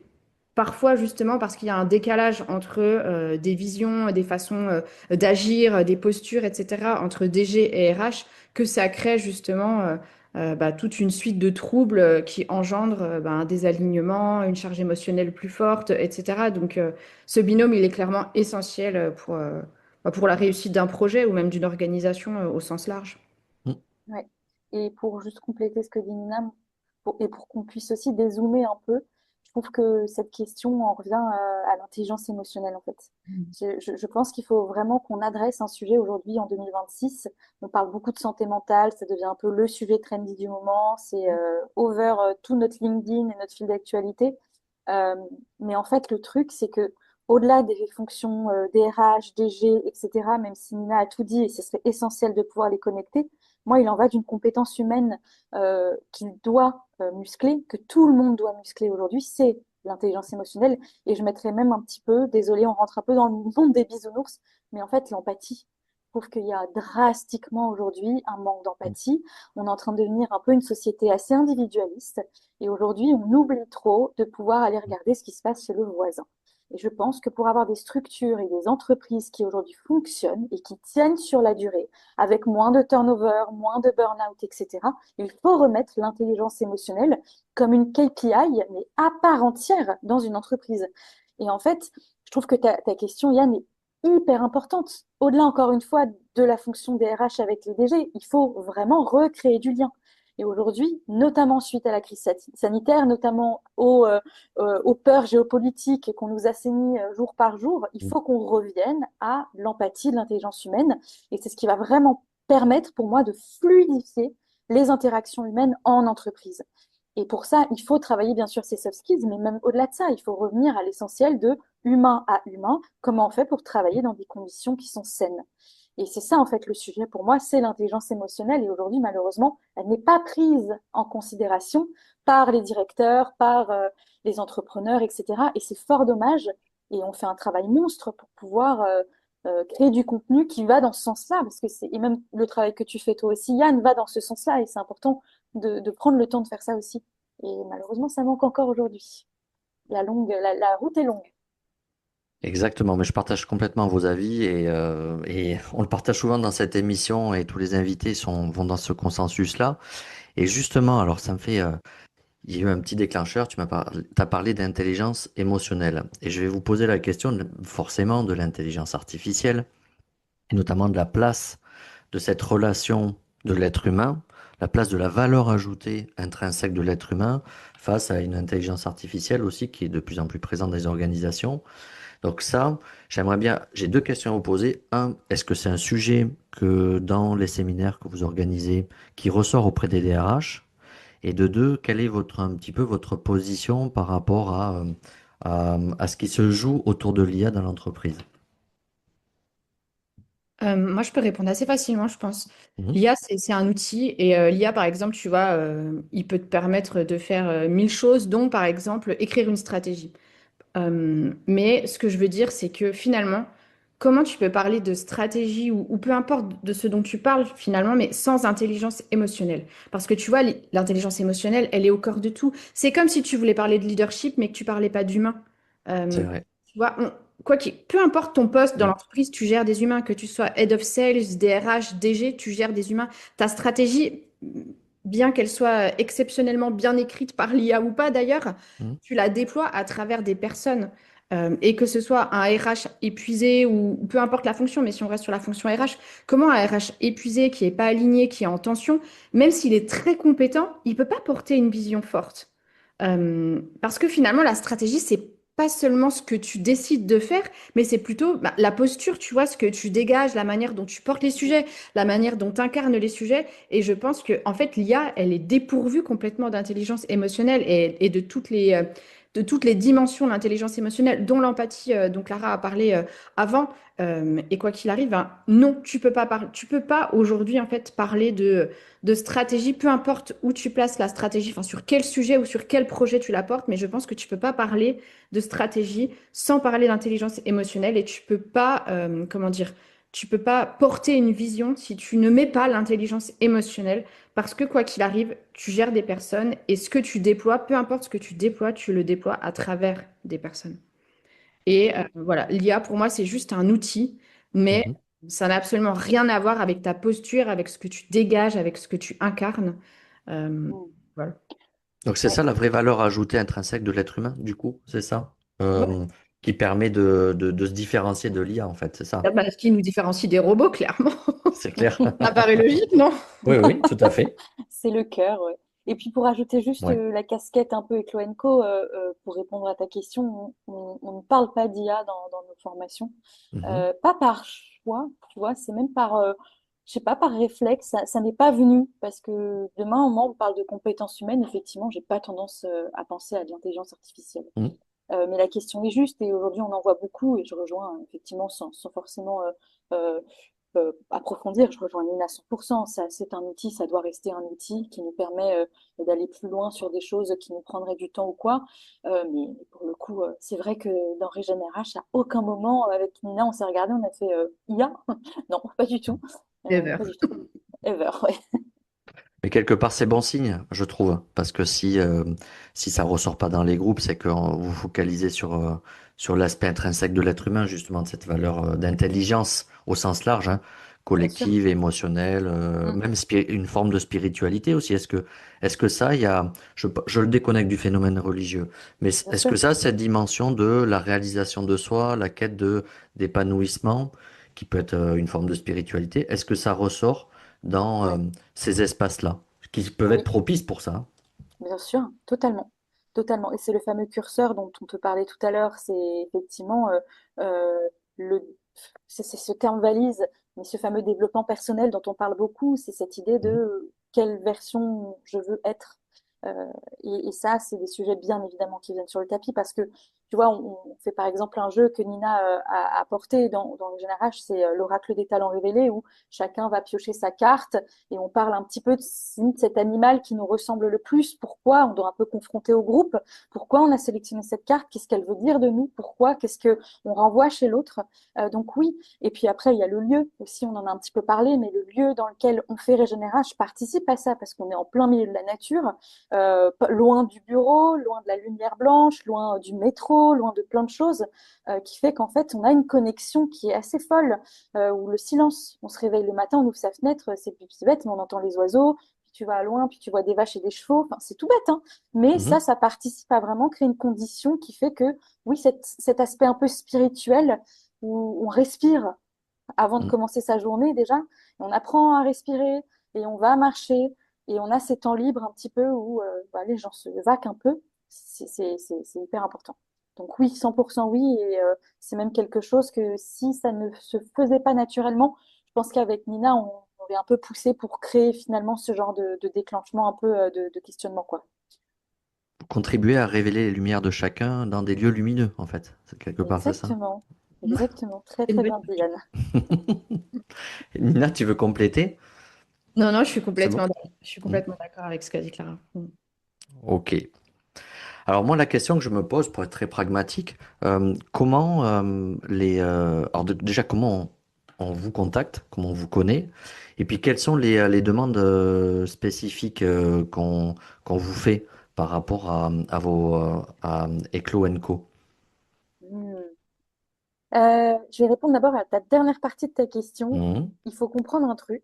parfois justement parce qu'il y a un décalage entre des visions, des façons d'agir, des postures, etc., entre DG et RH, que ça crée justement bah, toute une suite de troubles qui engendrent bah, un désalignement, une charge émotionnelle plus forte, etc. Donc ce binôme, il est clairement essentiel pour la réussite d'un projet ou même d'une organisation au sens large. Mhm. Ouais. Et pour juste compléter ce que dit Nina, et pour qu'on puisse aussi dézoomer un peu, je trouve que cette question en revient à l'intelligence émotionnelle en fait. Je pense qu'il faut vraiment qu'on adresse un sujet aujourd'hui en 2026. On parle beaucoup de santé mentale, ça devient un peu le sujet trendy du moment, c'est over tout notre LinkedIn et notre fil d'actualité. Euh, mais en fait, le truc, c'est que au-delà des fonctions DRH, DG, etc., même si Nina a tout dit et ce serait essentiel de pouvoir les connecter, moi, il en va d'une compétence humaine qu'il doit muscler, que tout le monde doit muscler aujourd'hui, c'est l'intelligence émotionnelle. Et je mettrais même un petit peu, désolé, on rentre un peu dans le monde des bisounours, mais en fait, l'empathie. Je trouve qu'il y a drastiquement aujourd'hui un manque d'empathie. On est en train de devenir un peu une société assez individualiste. Et aujourd'hui, on oublie trop de pouvoir aller regarder ce qui se passe chez le voisin. Et je pense que pour avoir des structures et des entreprises qui aujourd'hui fonctionnent et qui tiennent sur la durée, avec moins de turnover, moins de burn-out, etc., il faut remettre l'intelligence émotionnelle comme une KPI, mais à part entière dans une entreprise. Et en fait, je trouve que ta question, Yann, est hyper importante. Au-delà, encore une fois, de la fonction des RH avec les DG, il faut vraiment recréer du lien. Et aujourd'hui, notamment suite à la crise sanitaire, notamment aux peurs géopolitiques qu'on nous assénit jour par jour, il faut qu'on revienne à l'empathie de l'intelligence humaine. Et c'est ce qui va vraiment permettre pour moi de fluidifier les interactions humaines en entreprise. Et pour ça, il faut travailler bien sûr ces soft skills, mais même au-delà de ça, il faut revenir à l'essentiel de humain à humain, comment on fait pour travailler dans des conditions qui sont saines. Et c'est ça, en fait, le sujet pour moi, c'est l'intelligence émotionnelle. Et aujourd'hui, malheureusement, elle n'est pas prise en considération par les directeurs, par les entrepreneurs, etc. Et c'est fort dommage. Et on fait un travail monstre pour pouvoir créer du contenu qui va dans ce sens-là. Parce que et même le travail que tu fais toi aussi, Yann, va dans ce sens-là. Et c'est important de prendre le temps de faire ça aussi. Et malheureusement, ça manque encore aujourd'hui. La route est longue. Exactement, mais je partage complètement vos avis et on le partage souvent dans cette émission et tous les invités vont dans ce consensus-là. Et justement, alors ça me fait, il y a eu un petit déclencheur, t'as parlé d'intelligence émotionnelle et je vais vous poser la question forcément de l'intelligence artificielle et notamment de la place de cette relation de l'être humain, la place de la valeur ajoutée intrinsèque de l'être humain face à une intelligence artificielle aussi qui est de plus en plus présente dans les organisations. Donc ça, j'ai deux questions à vous poser. Un, est-ce que c'est un sujet que dans les séminaires que vous organisez, qui ressort auprès des DRH? Et de deux, quelle est un petit peu votre position par rapport à ce qui se joue autour de l'IA dans l'entreprise? Moi, je peux répondre assez facilement, je pense. Mhm. L'IA, c'est un outil et l'IA, par exemple, tu vois, il peut te permettre de faire 1000 choses, dont, par exemple, écrire une stratégie. Mais ce que je veux dire, c'est que finalement, comment tu peux parler de stratégie ou peu importe de ce dont tu parles finalement, mais sans intelligence émotionnelle? Parce que tu vois, l'intelligence émotionnelle, elle est au cœur de tout. C'est comme si tu voulais parler de leadership, mais que tu parlais pas d'humain. C'est Euh, vrai. Tu vois, peu importe ton poste dans Mm. l'entreprise, tu gères des humains, que tu sois head of sales, DRH, DG, tu gères des humains. Ta stratégie, bien qu'elle soit exceptionnellement bien écrite par l'IA ou pas d'ailleurs, Mm. tu la déploies à travers des personnes. Et que ce soit un RH épuisé ou peu importe la fonction, mais si on reste sur la fonction RH, comment un RH épuisé, qui n'est pas aligné, qui est en tension, même s'il est très compétent, il ne peut pas porter une vision forte. Parce que finalement, la stratégie, c'est pas seulement ce que tu décides de faire, mais c'est plutôt la posture, tu vois, ce que tu dégages, la manière dont tu portes les sujets, la manière dont tu incarnes les sujets. Et je pense que, en fait, l'IA, elle est dépourvue complètement d'intelligence émotionnelle et de toutes les dimensions de l'intelligence émotionnelle, dont l'empathie, dont Clara a parlé avant. Et quoi qu'il arrive, hein, non, tu peux pas aujourd'hui, en fait, parler de stratégie, peu importe où tu places la stratégie, enfin sur quel sujet ou sur quel projet tu la portes, mais je pense que tu peux pas parler de stratégie sans parler d'intelligence émotionnelle et tu peux pas, comment dire, tu peux pas porter une vision si tu ne mets pas l'intelligence émotionnelle parce que quoi qu'il arrive, tu gères des personnes et ce que tu déploies, peu importe ce que tu déploies, tu le déploies à travers des personnes. Et voilà, l'IA pour moi c'est juste un outil, mais Mhm. ça n'a absolument rien à voir avec ta posture, avec ce que tu dégages, avec ce que tu incarnes. Euh, Mm. voilà. Donc c'est ça la vraie valeur ajoutée intrinsèque de l'être humain, du coup, c'est ça? Ouais. Qui permet de se différencier de l'IA, en fait, c'est Ah ça? bah, ce qui nous différencie des robots, clairement. C'est clair. Ça paraît logique, non? Oui, oui, tout à fait. C'est le cœur, ouais. Et puis pour ajouter juste Ouais. la casquette un peu Eclo Co, pour répondre à ta question, on ne parle pas d'IA dans nos formations. Mhm. Pas par choix, tu vois, c'est même par je sais pas, par réflexe, ça m'est pas venu parce que demain, au moment où on parle de compétences humaines, effectivement, j'ai pas tendance à penser à de l'intelligence artificielle. Hmm. Mais la question est juste et aujourd'hui, on en voit beaucoup et je rejoins effectivement sans forcément euh, approfondir, je rejoins Nina à 100%. Ça, c'est un outil, ça doit rester un outil qui nous permet d'aller plus loin sur des choses qui nous prendraient du temps ou quoi. Mais pour le coup, c'est vrai que dans Regen RH, à aucun moment, avec Nina, on s'est regardé, on a fait IA. Non, pas du tout. Ever. Pas du tout. Ever, ouais. Mais quelque part, c'est bon signe, je trouve, parce que si ça ressort pas dans les groupes, c'est que vous focalisez sur l'aspect intrinsèque de l'être humain, justement, de cette valeur d'intelligence au sens large, hein, Bien sûr. collective, émotionnelle, Mm. même une forme de spiritualité aussi. Est-ce que ça, je le déconnecte du phénomène religieux, mais Bien est-ce que sûr. ça, cette dimension de la réalisation de soi, la quête d'épanouissement, qui peut être une forme de spiritualité, est-ce que ça ressort dans Ouais. ces espaces-là, qui peuvent être Oui. propices pour ça? Bien sûr, totalement. Totalement. Et c'est le fameux curseur dont on te parlait tout à l'heure. C'est effectivement euh, le, c'est ce terme valise, mais ce fameux développement personnel dont on parle beaucoup, c'est cette idée de Mhm. quelle version je veux être. Euh, et ça, c'est des sujets bien évidemment qui viennent sur le tapis parce que, tu vois, on fait par exemple un jeu que Nina a apporté dans le GNRH, c'est l'oracle des talents révélés où chacun va piocher sa carte et on parle un petit peu de cet animal qui nous ressemble le plus, pourquoi, on doit un peu confronter au groupe, pourquoi on a sélectionné cette carte, qu'est-ce qu'elle veut dire de nous, pourquoi, qu'est-ce que on renvoie chez l'autre. Donc oui, et puis après il y a le lieu aussi, on en a un petit peu parlé, mais le lieu dans lequel on fait Régénérage participe à ça parce qu'on est en plein milieu de la nature, loin du bureau, loin de la lumière blanche, loin du métro, loin de plein de choses, qui fait qu'en fait on a une connexion qui est assez folle ou le silence. On se réveille le matin, on ouvre sa fenêtre, c'est plus bête, mais on entend les oiseaux, puis tu vas loin, puis tu vois des vaches et des chevaux. Enfin, c'est tout bête, hein. Mais Mhm. ça participe à vraiment créer une condition qui fait que, oui, cet aspect un peu spirituel où on respire avant de Mhm. commencer sa journée déjà, on apprend à respirer et on va marcher et on a ces temps libres un petit peu où bah, les gens se vaquent un peu. C'est hyper important. Donc oui, 100% oui, et c'est même quelque chose que si ça ne se faisait pas naturellement, je pense qu'avec Nina, on aurait un peu poussé pour créer finalement ce genre de déclenchement un peu de questionnement, quoi. Contribuer à révéler les lumières de chacun dans des lieux lumineux, en fait. C'est quelque part, c'est ça. Exactement, exactement. Très C'est une très bonne- bien dit, Yann. Nina, tu veux compléter? Non, non, C'est bon? je suis Mhm. complètement d'accord avec ce qu'a dit Clara. Mm. Ok. Alors moi, la question que je me pose, pour être très pragmatique, comment déjà comment on vous contacte, comment on vous connaît, et puis quelles sont les demandes spécifiques qu'on vous fait par rapport à Eclo Co. Hmm. Je vais répondre d'abord à ta dernière partie de ta question. Mhm. Il faut comprendre un truc,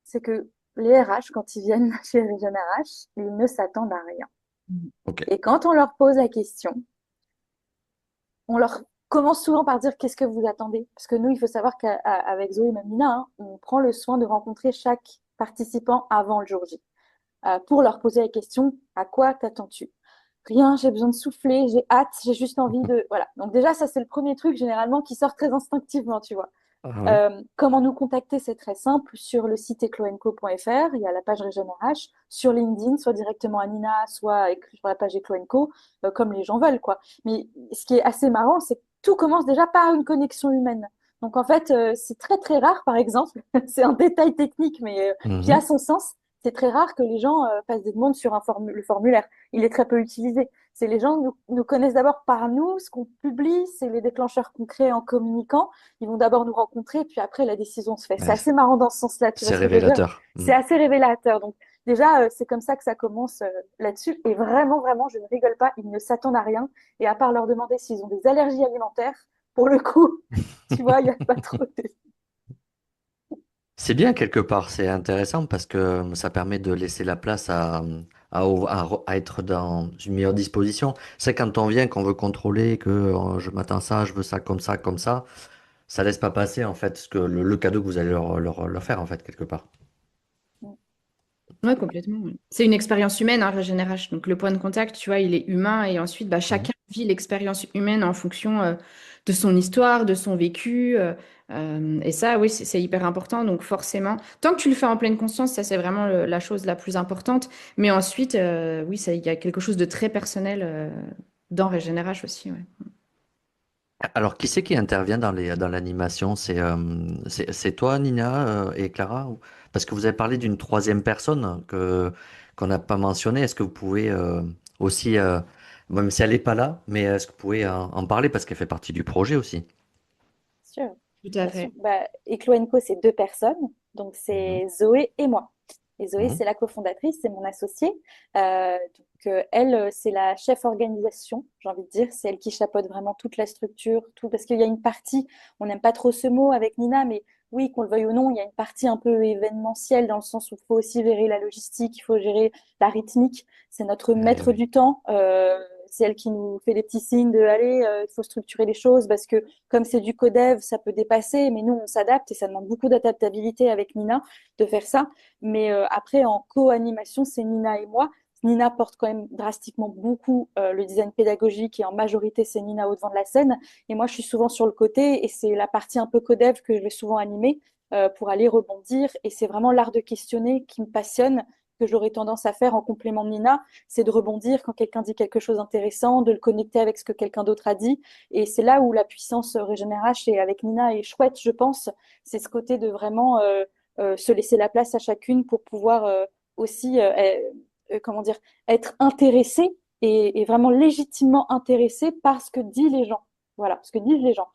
c'est que les RH, quand ils viennent chez Regen RH, ils ne s'attendent à rien. Ok. Et quand on leur pose la question, on leur commence souvent par dire qu'est-ce que vous attendez? Parce que nous, il faut savoir qu'avec Zoé et même Nina, hein, on prend le soin de rencontrer chaque participant avant le jour J pour leur poser la question à quoi t'attends-tu? Rien, j'ai besoin de souffler, j'ai hâte, j'ai juste envie de. Voilà. Donc, déjà, ça, c'est le premier truc généralement qui sort très instinctivement, tu vois. Ah oui. Comment nous contacter, c'est très simple. Sur le site ecloenco.fr, il y a la page Regen RH. Sur LinkedIn, soit directement à Nina, soit sur la page Ecloenco, comme les gens veulent, quoi. Mais ce qui est assez marrant, c'est que tout commence déjà par une connexion humaine. Donc en fait, c'est très très rare, par exemple, c'est un détail technique, mais qui a Mhm. son sens. C'est très rare que les gens fassent des demandes sur le formulaire. Il est très peu utilisé. C'est les gens nous connaissent d'abord par nous, ce qu'on publie, c'est les déclencheurs qu'on crée en communiquant. Ils vont d'abord nous rencontrer, puis après, la décision se fait. C'est Ouais, assez marrant dans ce sens-là, tu vois c'est ce que je veux dire? révélateur. C'est Mhm. assez révélateur. Donc, déjà, c'est comme ça que ça commence là-dessus. Et vraiment, vraiment, je ne rigole pas, ils ne s'attendent à rien. Et à part leur demander s'ils ont des allergies alimentaires, pour le coup, tu vois, il n'y a pas trop de... C'est bien quelque part, c'est intéressant parce que ça permet de laisser la place à être dans une meilleure disposition. C'est quand on vient, qu'on veut contrôler, que je m'attends ça, je veux ça, comme ça laisse pas passer en fait le cadeau que vous allez leur faire en fait quelque part. Ouais, complètement. Ouais. C'est une expérience humaine, hein, Régénération. Donc le point de contact, tu vois, il est humain et ensuite, bah, Mhm. chacun vit l'expérience humaine en fonction de son histoire, de son vécu. Et ça, oui, c'est hyper important. Donc forcément, tant que tu le fais en pleine conscience, ça c'est vraiment la chose la plus importante. Mais ensuite, oui, ça, il y a quelque chose de très personnel dans Régénération aussi. Ouais. Alors, qui c'est qui intervient dans l'animation? C'est toi, Nina, et Clara? Parce que vous avez parlé d'une troisième personne qu'on n'a pas mentionnée. Est-ce que vous pouvez aussi, même si elle n'est pas là, mais est-ce que vous pouvez en parler parce qu'elle fait partie du projet aussi? Sûr, Tout à bien sûr. fait. Bah, Eclo Co, c'est deux personnes, donc Mhm, c'est Zoé et moi. Et Zoé, mhm, c'est la cofondatrice, c'est mon associée. Elle, c'est la chef organisation, j'ai envie de dire. C'est elle qui chapeaute vraiment toute la structure, tout, parce qu'il y a une partie, on n'aime pas trop ce mot avec Nina, mais oui, qu'on le veuille ou non, il y a une partie un peu événementielle dans le sens où il faut aussi gérer la logistique, il faut gérer la rythmique. C'est notre eh maître oui. du temps. C'est elle qui nous fait les petits signes de allez, il faut structurer les choses parce que comme c'est du codev, ça peut dépasser, mais nous, on s'adapte et ça demande beaucoup d'adaptabilité avec Nina de faire ça. Mais après, en co-animation, c'est Nina et moi. Nina porte quand même drastiquement beaucoup le design pédagogique et en majorité, c'est Nina au devant de la scène. Et moi, je suis souvent sur le côté et c'est la partie un peu codev que je vais souvent animer pour aller rebondir. Et c'est vraiment l'art de questionner qui me passionne, que j'aurais tendance à faire en complément de Nina, c'est de rebondir quand quelqu'un dit quelque chose d'intéressant, de le connecter avec ce que quelqu'un d'autre a dit. Et c'est là où la puissance Régénération et avec Nina est chouette, je pense. C'est ce côté de vraiment se laisser la place à chacune pour pouvoir aussi, comment dire, être intéressé et vraiment légitimement intéressé par ce que disent les gens. Voilà, ce que disent les gens.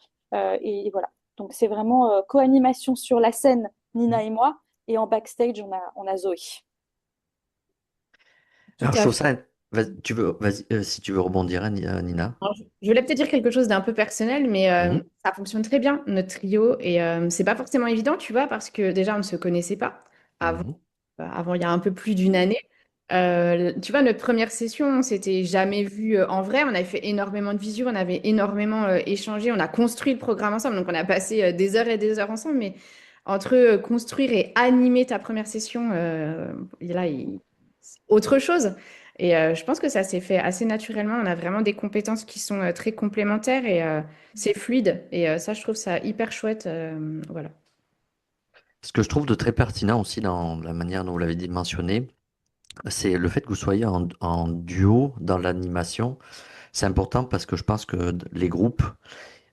Et voilà. Donc c'est vraiment co-animation sur la scène, Nina et moi, et en backstage, on a Zoé. Tout Alors, je à trouve fait. ça. Vas-y, si tu veux rebondir, Nina. Alors, je voulais peut-être dire quelque chose d'un peu personnel, mais Mhm, ça fonctionne très bien, notre trio. Et c'est pas forcément évident, tu vois, parce que déjà, on ne se connaissait pas avant, mhm. avant il y a un peu plus d'une année. Tu vois, notre première session, on s'était jamais vu en vrai. On avait fait énormément de visio, on avait énormément échangé, on a construit le programme ensemble. Donc, on a passé des heures et des heures ensemble. Mais entre construire et animer ta première session, c'est autre chose. Et je pense que ça s'est fait assez naturellement. On a vraiment des compétences qui sont très complémentaires et c'est fluide. Et ça, je trouve ça hyper chouette. Voilà. Ce que je trouve de très pertinent aussi dans la manière dont vous l'avez dit mentionné, c'est le fait que vous soyez en duo dans l'animation. C'est important parce que je pense que les groupes,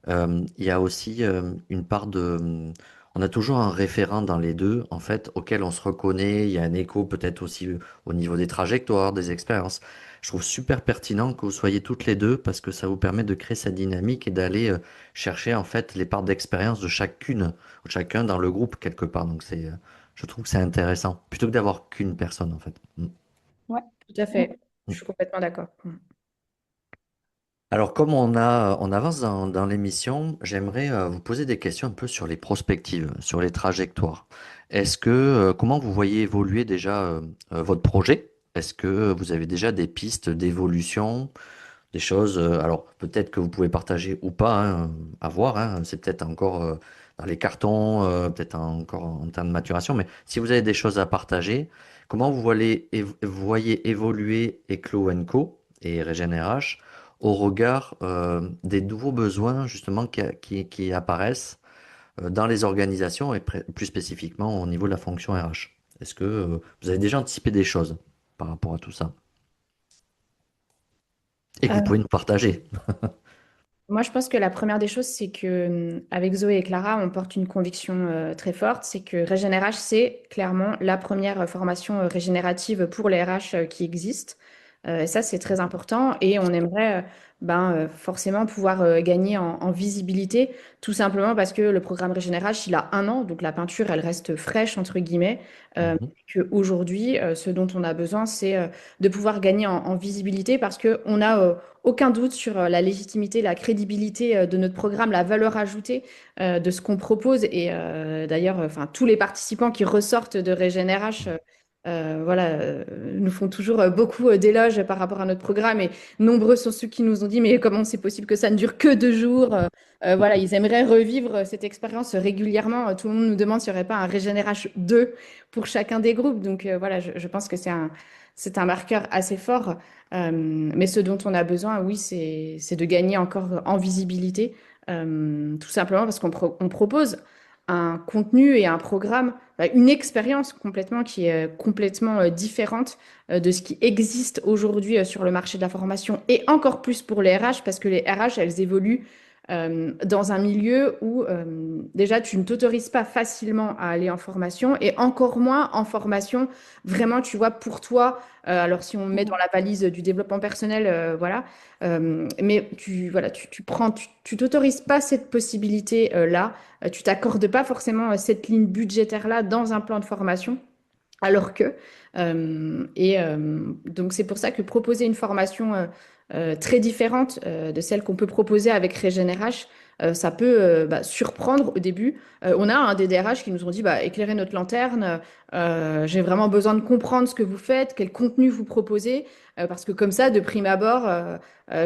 il y a aussi une part de... On a toujours un référent dans les deux, en fait, auquel on se reconnaît. Il y a un écho peut-être aussi au niveau des trajectoires, des expériences. Je trouve super pertinent que vous soyez toutes les deux parce que ça vous permet de créer cette dynamique et d'aller chercher en fait les parts d'expérience de chacune, ou chacun dans le groupe quelque part. Donc je trouve que c'est intéressant plutôt que d'avoir qu'une personne en fait. Mm. Ouais. Tout à Mm. fait. Je suis complètement d'accord. Alors, comme on avance dans l'émission, j'aimerais vous poser des questions un peu sur les prospectives, sur les trajectoires. Comment vous voyez évoluer déjà votre projet? Est-ce que vous avez déjà des pistes d'évolution, des choses, alors peut-être que vous pouvez partager ou pas, hein, à voir, hein, c'est peut-être encore dans les cartons, peut-être encore en termes de maturation, mais si vous avez des choses à partager, comment vous voyez évoluer Eclo Co et Regen RH au regard des nouveaux besoins justement qui apparaissent dans les organisations et plus spécifiquement au niveau de la fonction RH? Est-ce que vous avez déjà anticipé des choses par rapport à tout ça et que vous Euh, pouvez nous partager? Moi, je pense que la première des choses, c'est que avec Zoé et Clara, on porte une conviction très forte, c'est que Régénération, c'est clairement la première formation régénérative pour les RH qui existe. Et ça, c'est très important. Et on aimerait forcément pouvoir gagner en visibilité, tout simplement parce que le programme Régénération, il a 1 an, donc la peinture, elle reste fraîche, entre guillemets. Mhm. Qu'aujourd'hui, ce dont on a besoin, c'est de pouvoir gagner en visibilité parce qu'on a aucun doute sur la légitimité, la crédibilité de notre programme, la valeur ajoutée de ce qu'on propose. Et d'ailleurs, enfin, tous les participants qui ressortent de Régénération voilà, nous font toujours beaucoup d'éloges par rapport à notre programme et nombreux sont ceux qui nous ont dit, mais comment c'est possible que ça ne dure que 2 jours? Voilà, ils aimeraient revivre cette expérience régulièrement. Tout le monde nous demande s'il n'y aurait pas un Régénération 2 pour chacun des groupes. Donc voilà, je pense que c'est un marqueur assez fort. Mais ce dont on a besoin, oui, c'est de gagner encore en visibilité, tout simplement parce on propose un contenu et un programme, une expérience complètement qui est complètement différente de ce qui existe aujourd'hui sur le marché de la formation et encore plus pour les RH parce que les RH, elles évoluent dans un milieu où déjà tu ne t'autorises pas facilement à aller en formation et encore moins en formation vraiment, tu vois, pour toi. Alors si on met dans Mhm. la valise du développement personnel, voilà. Mais voilà, tu t'autorises pas cette possibilité-là. Tu t'accordes pas forcément cette ligne budgétaire-là dans un plan de formation. Alors que, donc c'est pour ça que proposer une formation très différente de celle qu'on peut proposer avec Régénération, ça peut surprendre au début. On a un des DRH qui nous ont dit, bah, éclairez notre lanterne, j'ai vraiment besoin de comprendre ce que vous faites, quel contenu vous proposez, parce que comme ça, de prime abord,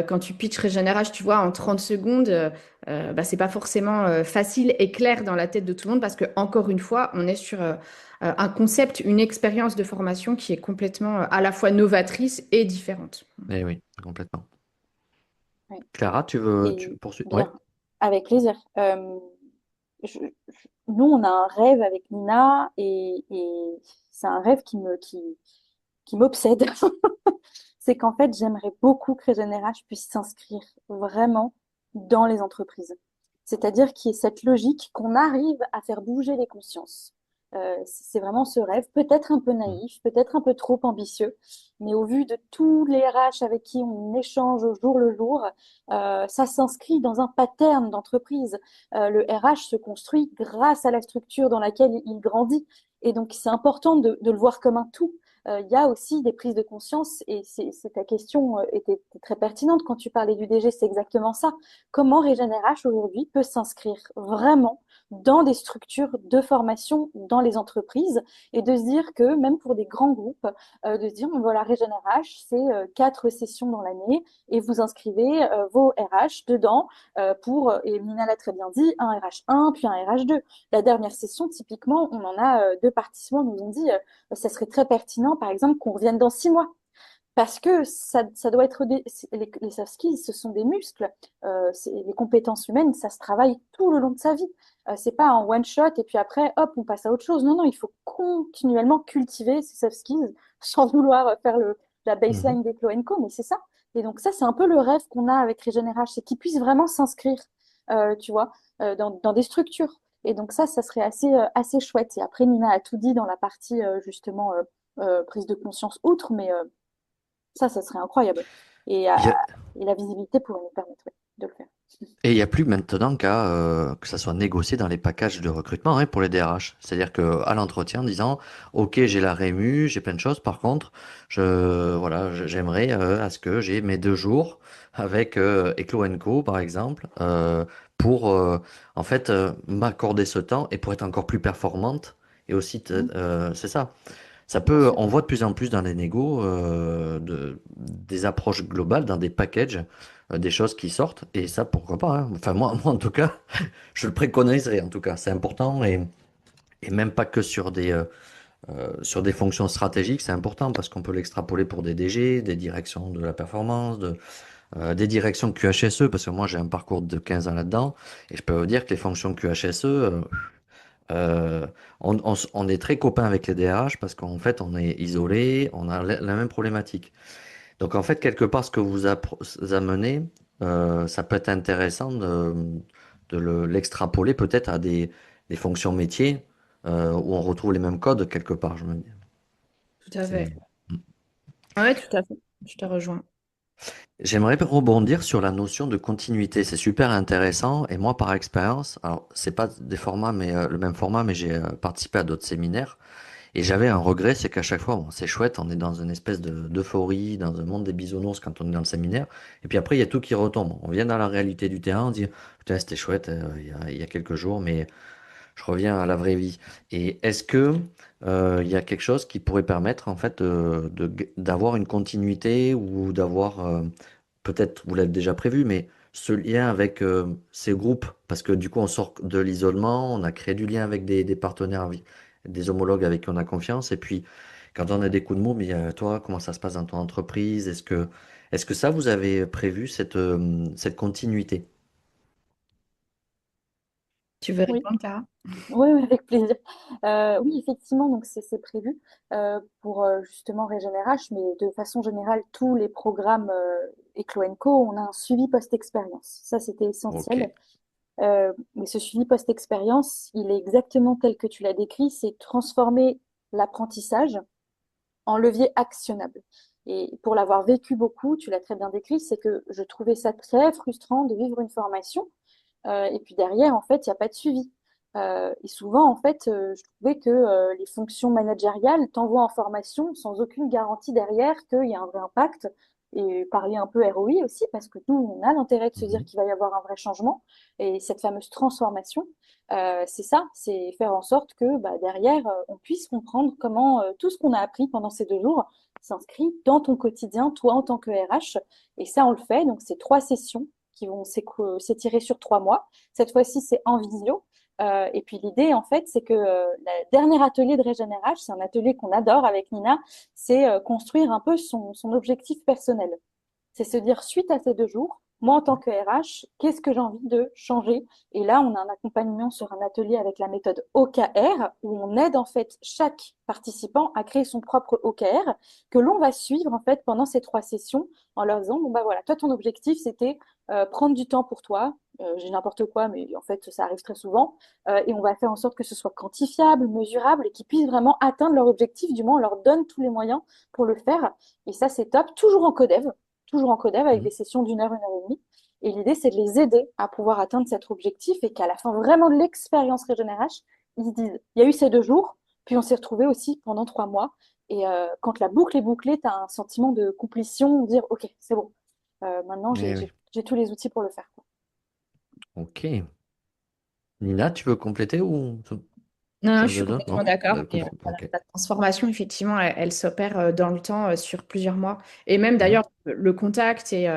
quand tu pitches Régénération, tu vois, en 30 secondes, c'est pas forcément facile et clair dans la tête de tout le monde, parce que encore une fois, on est sur un concept, une expérience de formation qui est complètement à la fois novatrice et différente. Eh oui, complètement. Ouais. Clara, tu Et poursuis? Ouais. bien, avec plaisir. Nous, on a un rêve avec Nina et c'est un rêve qui m'obsède. C'est qu'en fait, j'aimerais beaucoup que Régénération puisse s'inscrire vraiment dans les entreprises. C'est-à-dire qu'il y ait cette logique qu'on arrive à faire bouger les consciences. C'est vraiment ce rêve, peut-être un peu Mm. naïf, peut-être un peu trop ambitieux, mais au vu de tous les RH avec qui on échange au jour le jour, ça s'inscrit dans un pattern d'entreprise. Le RH se construit grâce à la structure dans laquelle il grandit. Et donc, c'est important de le voir comme un tout. Il y a aussi des prises de conscience, et ta question était très pertinente quand tu parlais du DG, c'est exactement ça. Comment Régénération aujourd'hui peut s'inscrire vraiment dans des structures de formation dans les entreprises et de se dire que même pour des grands groupes, de se dire, bon, voilà, Régénération, c'est 4 sessions dans l'année et vous inscrivez vos RH dedans pour, et Mina l'a très bien dit, un RH1 puis un RH2. La dernière session, typiquement, on en a 2 participants nous ont dit ça serait très pertinent, par exemple, qu'on revienne dans 6 mois. Parce que ça doit être les soft skills, ce sont des muscles. Les compétences humaines, ça se travaille tout le long de sa vie. C'est pas un one shot et puis après, hop, on passe à autre chose. Non, non, il faut continuellement cultiver ces soft skills sans vouloir faire la Mhm. baseline des Clo Co, mais c'est ça. Et donc ça, c'est un peu le rêve qu'on a avec Régénération, c'est qu'ils puissent vraiment s'inscrire, tu vois, dans des structures. Et donc ça serait assez chouette. Et après, Nina a tout dit dans la partie justement prise de conscience outre, mais ça serait incroyable. Et, Il y a- et la visibilité pourrait nous permettre ouais, de le faire. Et il n'y a plus maintenant qu'à que ça soit négocié dans les packages de recrutement hein, pour les DRH. C'est-à-dire que à l'entretien, en disant, OK, j'ai la rému, j'ai plein de choses. Par contre, j'aimerais à ce que j'ai mes 2 jours avec Eclo Co, par exemple, pour en fait m'accorder ce temps et pour être encore plus performante. Et aussi, Mhm, c'est ça. bien sûr. On voit de plus en plus dans les négos des approches globales, dans des packages, des choses qui sortent. Et ça, pourquoi pas, hein. Enfin, moi, en tout cas, je le préconiserais, en tout cas. C'est important et même pas que sur des fonctions stratégiques, c'est important parce qu'on peut l'extrapoler pour des DG, des directions de la performance, des directions QHSE, parce que moi, j'ai un parcours de 15 ans là-dedans. Et je peux vous dire que les fonctions QHSE, euh, on est très copains avec les DRH parce qu'en fait, on est isolé, on a la même problématique. Donc, en fait, quelque part, ce que vous amenez, ça peut être intéressant de l'extrapoler peut-être à des fonctions métiers où on retrouve les mêmes codes quelque part, je me dis. Tout à fait. C'est- Ah ouais, tout à fait. Je te rejoins. J'aimerais rebondir sur la notion de continuité. C'est super intéressant. Et moi, par expérience, alors, c'est pas des formats, mais le même format, mais j'ai participé à d'autres séminaires. Et j'avais un regret, c'est qu'à chaque fois, bon, c'est chouette, on est dans une espèce d'euphorie, dans un monde des bisounours quand on est dans le séminaire. Et puis après, il y a tout qui retombe. On vient dans la réalité du terrain, on dit, putain, c'était chouette il y a quelques jours, mais je reviens à la vraie vie. Et est-ce que il y a quelque chose qui pourrait permettre en fait d'avoir une continuité ou d'avoir peut-être vous l'avez déjà prévu, mais ce lien avec ces groupes, parce que du coup on sort de l'isolement, on a créé du lien avec des partenaires, des homologues avec qui on a confiance, et puis quand on a des coups de mou, mais toi, comment ça se passe dans ton entreprise? Est-ce que ça vous avez prévu cette continuité? Tu veux Oui. répondre, Clara? Oui, oui, avec plaisir. Oui, effectivement, donc c'est prévu pour justement Régénération, mais de façon générale, tous les programmes Eclo Co, on a un suivi post-expérience. Ça, c'était Ok. essentiel. Mais ce suivi post-expérience, il est exactement tel que tu l'as décrit, c'est transformer l'apprentissage en levier actionnable. Et pour l'avoir vécu beaucoup, tu l'as très bien décrit, c'est que je trouvais ça très frustrant de vivre une formation et puis derrière, en fait, il n'y a pas de suivi. Et souvent, en fait, je trouvais que les fonctions managériales t'envoient en formation sans aucune garantie derrière qu'il y a un vrai impact. Et parler un peu ROI aussi, parce que nous, on a l'intérêt de se dire Mhm. qu'il va y avoir un vrai changement. Et cette fameuse transformation, c'est ça, c'est faire en sorte que bah, derrière, on puisse comprendre comment tout ce qu'on a appris pendant ces 2 jours s'inscrit dans ton quotidien, toi en tant que RH. Et ça, on le fait. Donc, c'est 3 sessions qui vont s'étirer sur 3 mois. Cette fois-ci, c'est en visio. Et puis l'idée, en fait, c'est que le dernier atelier de Régénérage, c'est un atelier qu'on adore avec Nina, c'est construire un peu son objectif personnel. C'est se dire, suite à ces 2 jours, moi, en tant que RH, qu'est-ce que j'ai envie de changer? Et là, on a un accompagnement sur un atelier avec la méthode OKR, où on aide en fait chaque participant à créer son propre OKR, que l'on va suivre en fait pendant ces 3 sessions, en leur disant, bon bah voilà, toi, ton objectif, c'était prendre du temps pour toi. J'ai n'importe quoi, mais en fait, ça arrive très souvent. Et on va faire en sorte que ce soit quantifiable, mesurable, et qu'ils puissent vraiment atteindre leur objectif. Du moins, on leur donne tous les moyens pour le faire. Et ça, c'est top, toujours en codev avec des Mhm. sessions d'1 heure, 1 heure et demie. Et l'idée, c'est de les aider à pouvoir atteindre cet objectif et qu'à la fin vraiment de l'expérience Régénération, ils se disent, il y a eu ces 2 jours, puis on s'est retrouvés aussi pendant 3 mois. Et quand la boucle est bouclée, tu as un sentiment de complétion, de dire, OK, c'est bon. Maintenant, Eh oui. j'ai tous les outils pour le faire, quoi. Ok. Nina, tu veux compléter ou Non, non, ça je suis te donne? complètement Non? d'accord. Et voilà, Ok. la transformation, effectivement, elle s'opère dans le temps sur plusieurs mois. Et même Mhm. d'ailleurs, le contact et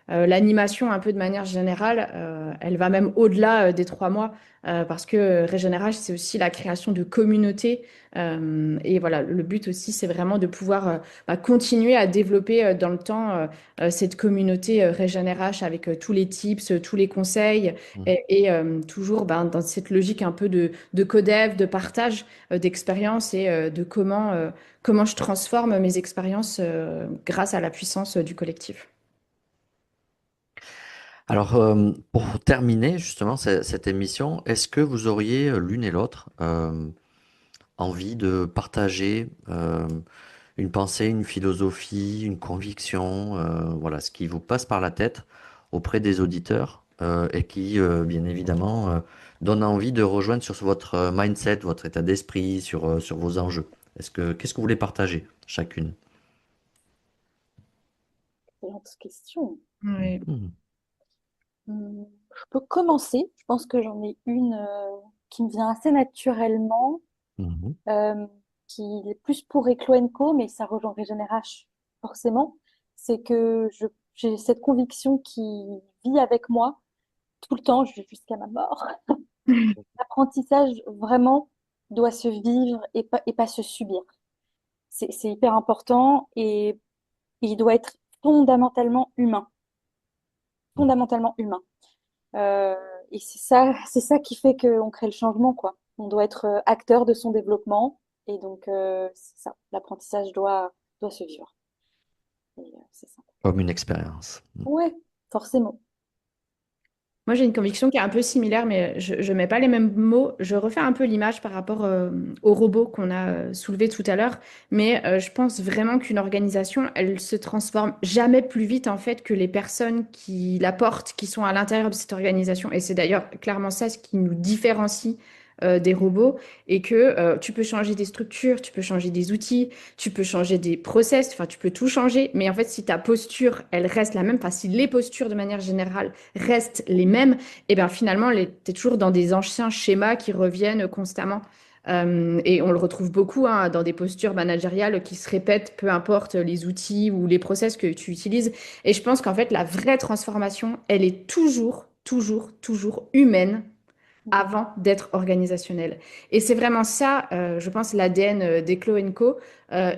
l'animation, un peu de manière générale, elle va même au-delà des 3 mois. Parce que Régénérage, c'est aussi la création de communautés. Et voilà, le but aussi, c'est vraiment de pouvoir continuer à développer dans le temps cette communauté Régénérage avec tous les tips, tous les conseils. Mhm. Et toujours dans cette logique un peu de codev, de partage d'expériences et de comment je transforme mes expériences grâce à la puissance du collectif. Alors, pour terminer justement cette émission, est-ce que vous auriez l'une et l'autre envie de partager une pensée, une philosophie, une conviction, voilà, ce qui vous passe par la tête auprès des auditeurs et qui, bien évidemment, donne envie de rejoindre sur votre mindset, votre état d'esprit, sur vos enjeux. Qu'est-ce que vous voulez partager chacune? Excellente question. Oui. Mhm. Je peux commencer. Je pense que j'en ai une qui me vient assez naturellement, Mhm. euh, qui est plus pour Eclo Co, mais ça rejoint Régénération forcément. C'est que j'ai cette conviction qui vit avec moi tout le temps jusqu'à ma mort. L'apprentissage vraiment doit se vivre et pas se subir. C'est hyper important et il doit être fondamentalement humain. Fondamentalement humain. Euh, et c'est ça qui fait qu'on crée le changement, quoi. On doit être acteur de son développement et donc c'est ça. L'apprentissage doit se vivre. Et, c'est ça. Comme une expérience. Ouais, forcément. Moi, j'ai une conviction qui est un peu similaire, mais je ne mets pas les mêmes mots. Je refais un peu l'image par rapport au robot qu'on a soulevé tout à l'heure. Mais je pense vraiment qu'une organisation, elle se transforme jamais plus vite en fait que les personnes qui la portent, qui sont à l'intérieur de cette organisation. Et c'est d'ailleurs clairement ça ce qui nous différencie des robots et que tu peux changer des structures, tu peux changer des outils, tu peux changer des process, enfin tu peux tout changer, mais en fait si ta posture elle reste la même, enfin si les postures de manière générale restent les mêmes, et bien finalement tu es toujours dans des anciens schémas qui reviennent constamment. Et on le retrouve beaucoup hein, dans des postures managériales qui se répètent, peu importe les outils ou les process que tu utilises. Et je pense qu'en fait, la vraie transformation, elle est toujours humaine avant d'être organisationnelle. Et c'est vraiment ça, je pense, l'ADN d'Eclo Co.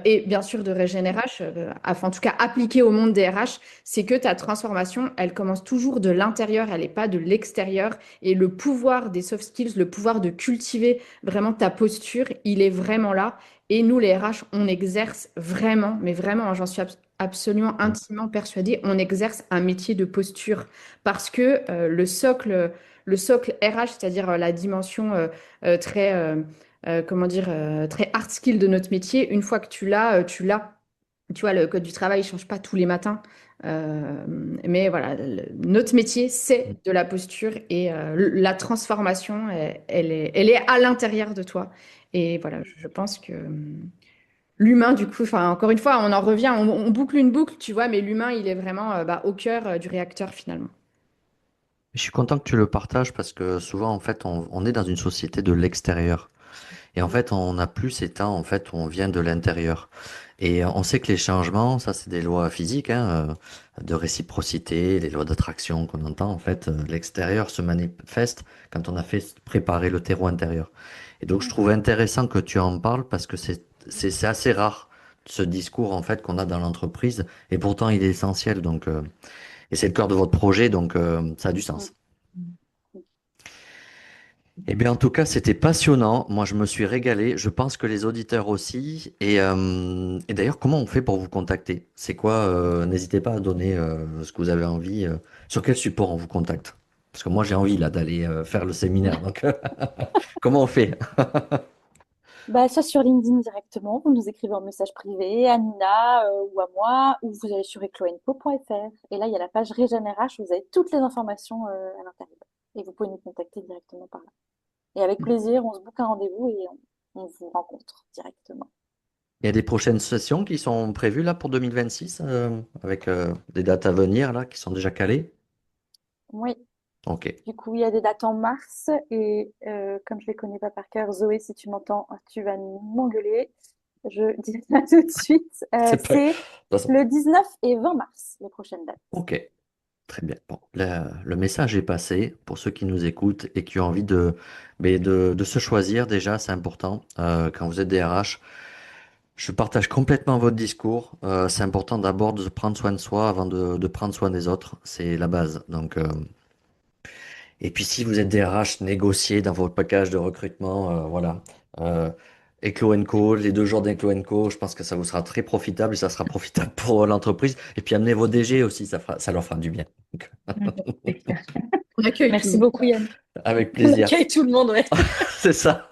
Et bien sûr de RéGénéRH, enfin, en tout cas appliqué au monde des RH, c'est que ta transformation, elle commence toujours de l'intérieur, elle n'est pas de l'extérieur. Et le pouvoir des soft skills, le pouvoir de cultiver vraiment ta posture, il est vraiment là. Et nous, les RH, on exerce vraiment, mais vraiment, hein, j'en suis absolument intimement persuadée, on exerce un métier de posture parce que le socle RH, c'est-à-dire la dimension très, comment dire, très hard skill de notre métier, une fois que tu l'as, tu l'as. Tu vois, le code du travail ne change pas tous les matins. Euh, mais voilà, notre métier, c'est de la posture et la transformation, elle est à l'intérieur de toi. Et voilà, je pense que l'humain, du coup, enfin, encore une fois, on en revient, on boucle une boucle, tu vois, mais l'humain, il est vraiment bah, au cœur du réacteur finalement. Je suis content que tu le partages parce que souvent, en fait, on est dans une société de l'extérieur. Et en fait, on n'a plus ces temps, en fait, où on vient de l'intérieur. Et on sait que les changements, ça, c'est des lois physiques, hein, de réciprocité, les lois d'attraction qu'on entend. En fait, l'extérieur se manifeste quand on a fait préparer le terreau intérieur. Et donc, je trouve intéressant que tu en parles parce que c'est assez rare, ce discours, en fait, qu'on a dans l'entreprise. Et pourtant, il est essentiel. Donc, et c'est le cœur de votre projet, donc ça a du sens. Eh bien, en tout cas, c'était passionnant. Moi, je me suis régalé. Je pense que les auditeurs aussi. Et d'ailleurs, comment on fait pour vous contacter? C'est quoi? N'hésitez pas à donner ce que vous avez envie. Sur quel support on vous contacte? Parce que moi, j'ai envie là d'aller faire le séminaire. Donc, comment on fait? Bah, soit sur LinkedIn directement, vous nous écrivez un message privé à Nina ou à moi, ou vous allez sur ecloenco.fr. Et là, il y a la page RéGénéRH où vous avez toutes les informations à l'intérieur. Et vous pouvez nous contacter directement par là. Et avec plaisir, on se boucle un rendez-vous et on vous rencontre directement. Il y a des prochaines sessions qui sont prévues là pour 2026 avec des dates à venir là qui sont déjà calées. Oui, Ok. du coup, il y a des dates en mars et comme je les connais pas par cœur, Zoé, si tu m'entends, tu vas m'engueuler. Je dis ça tout de suite. C'est pas. De C'est toute façon. le 19 et 20 mars, les prochaines dates. Ok. Très bien. Bon, le message est passé pour ceux qui nous écoutent et qui ont envie de se choisir déjà, c'est important. Quand vous êtes DRH, je partage complètement votre discours. C'est important d'abord de prendre soin de soi avant de prendre soin des autres. C'est la base. Donc, et puis si vous êtes DRH, négociez dans votre package de recrutement. Voilà. Euh, Eclo Co, les 2 jours d'Eclo Co, je pense que ça vous sera très profitable et ça sera profitable pour l'entreprise. Et puis amenez vos DG aussi, ça leur fera du bien. Donc, C'est clair. On accueille tout le Merci monde. beaucoup, Yann. avec On plaisir. accueille tout le monde, ouais. C'est ça.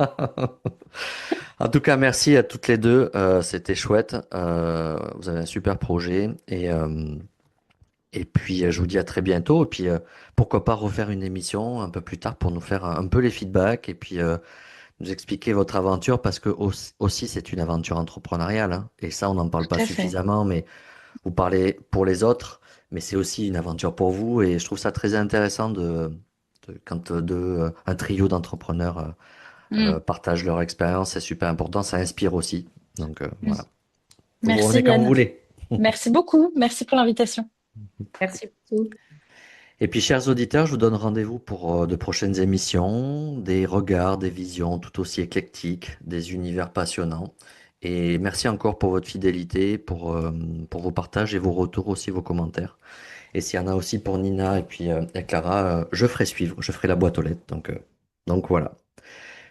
En tout cas, merci à toutes les deux. C'était chouette. Vous avez un super projet. Et puis, je vous dis à très bientôt. Et puis, pourquoi pas refaire une émission un peu plus tard pour nous faire un peu les feedbacks et puis nous expliquer votre aventure parce que aussi, c'est une aventure entrepreneuriale, hein. Et ça, on n'en parle pas Tout à fait. suffisamment, mais vous parlez pour les autres, mais c'est aussi une aventure pour vous. Et je trouve ça très intéressant quand un trio d'entrepreneurs Mm. partagent leur expérience, c'est super important, ça inspire aussi. Donc Mm. voilà. Vous Merci, revenez quand vous Yann. voulez. Merci beaucoup. Merci pour l'invitation. Merci beaucoup. Et puis, chers auditeurs, je vous donne rendez-vous pour de prochaines émissions, des regards, des visions tout aussi éclectiques, des univers passionnants. Et merci encore pour votre fidélité, pour vos partages et vos retours aussi, vos commentaires. Et s'il y en a aussi pour Nina et puis et Clara, je ferai suivre, je ferai la boîte aux lettres. Donc voilà.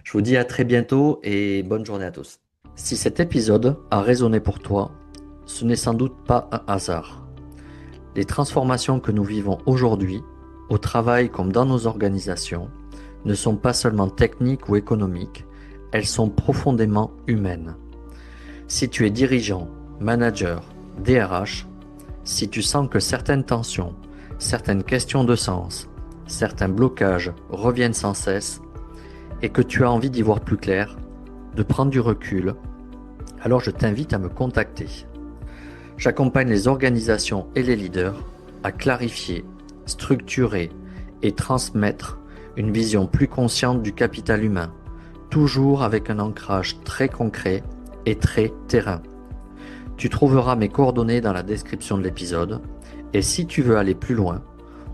Je vous dis à très bientôt et bonne journée à tous. Si cet épisode a résonné pour toi, ce n'est sans doute pas un hasard. Les transformations que nous vivons aujourd'hui, au travail comme dans nos organisations, ne sont pas seulement techniques ou économiques, elles sont profondément humaines. Si tu es dirigeant, manager, DRH, si tu sens que certaines tensions, certaines questions de sens, certains blocages reviennent sans cesse, et que tu as envie d'y voir plus clair, de prendre du recul, alors je t'invite à me contacter. J'accompagne les organisations et les leaders à clarifier, structurer et transmettre une vision plus consciente du capital humain, toujours avec un ancrage très concret et très terrain. Tu trouveras mes coordonnées dans la description de l'épisode et si tu veux aller plus loin,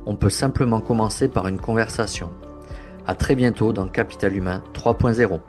on peut simplement commencer par une conversation. À très bientôt dans Capital Humain 3.0.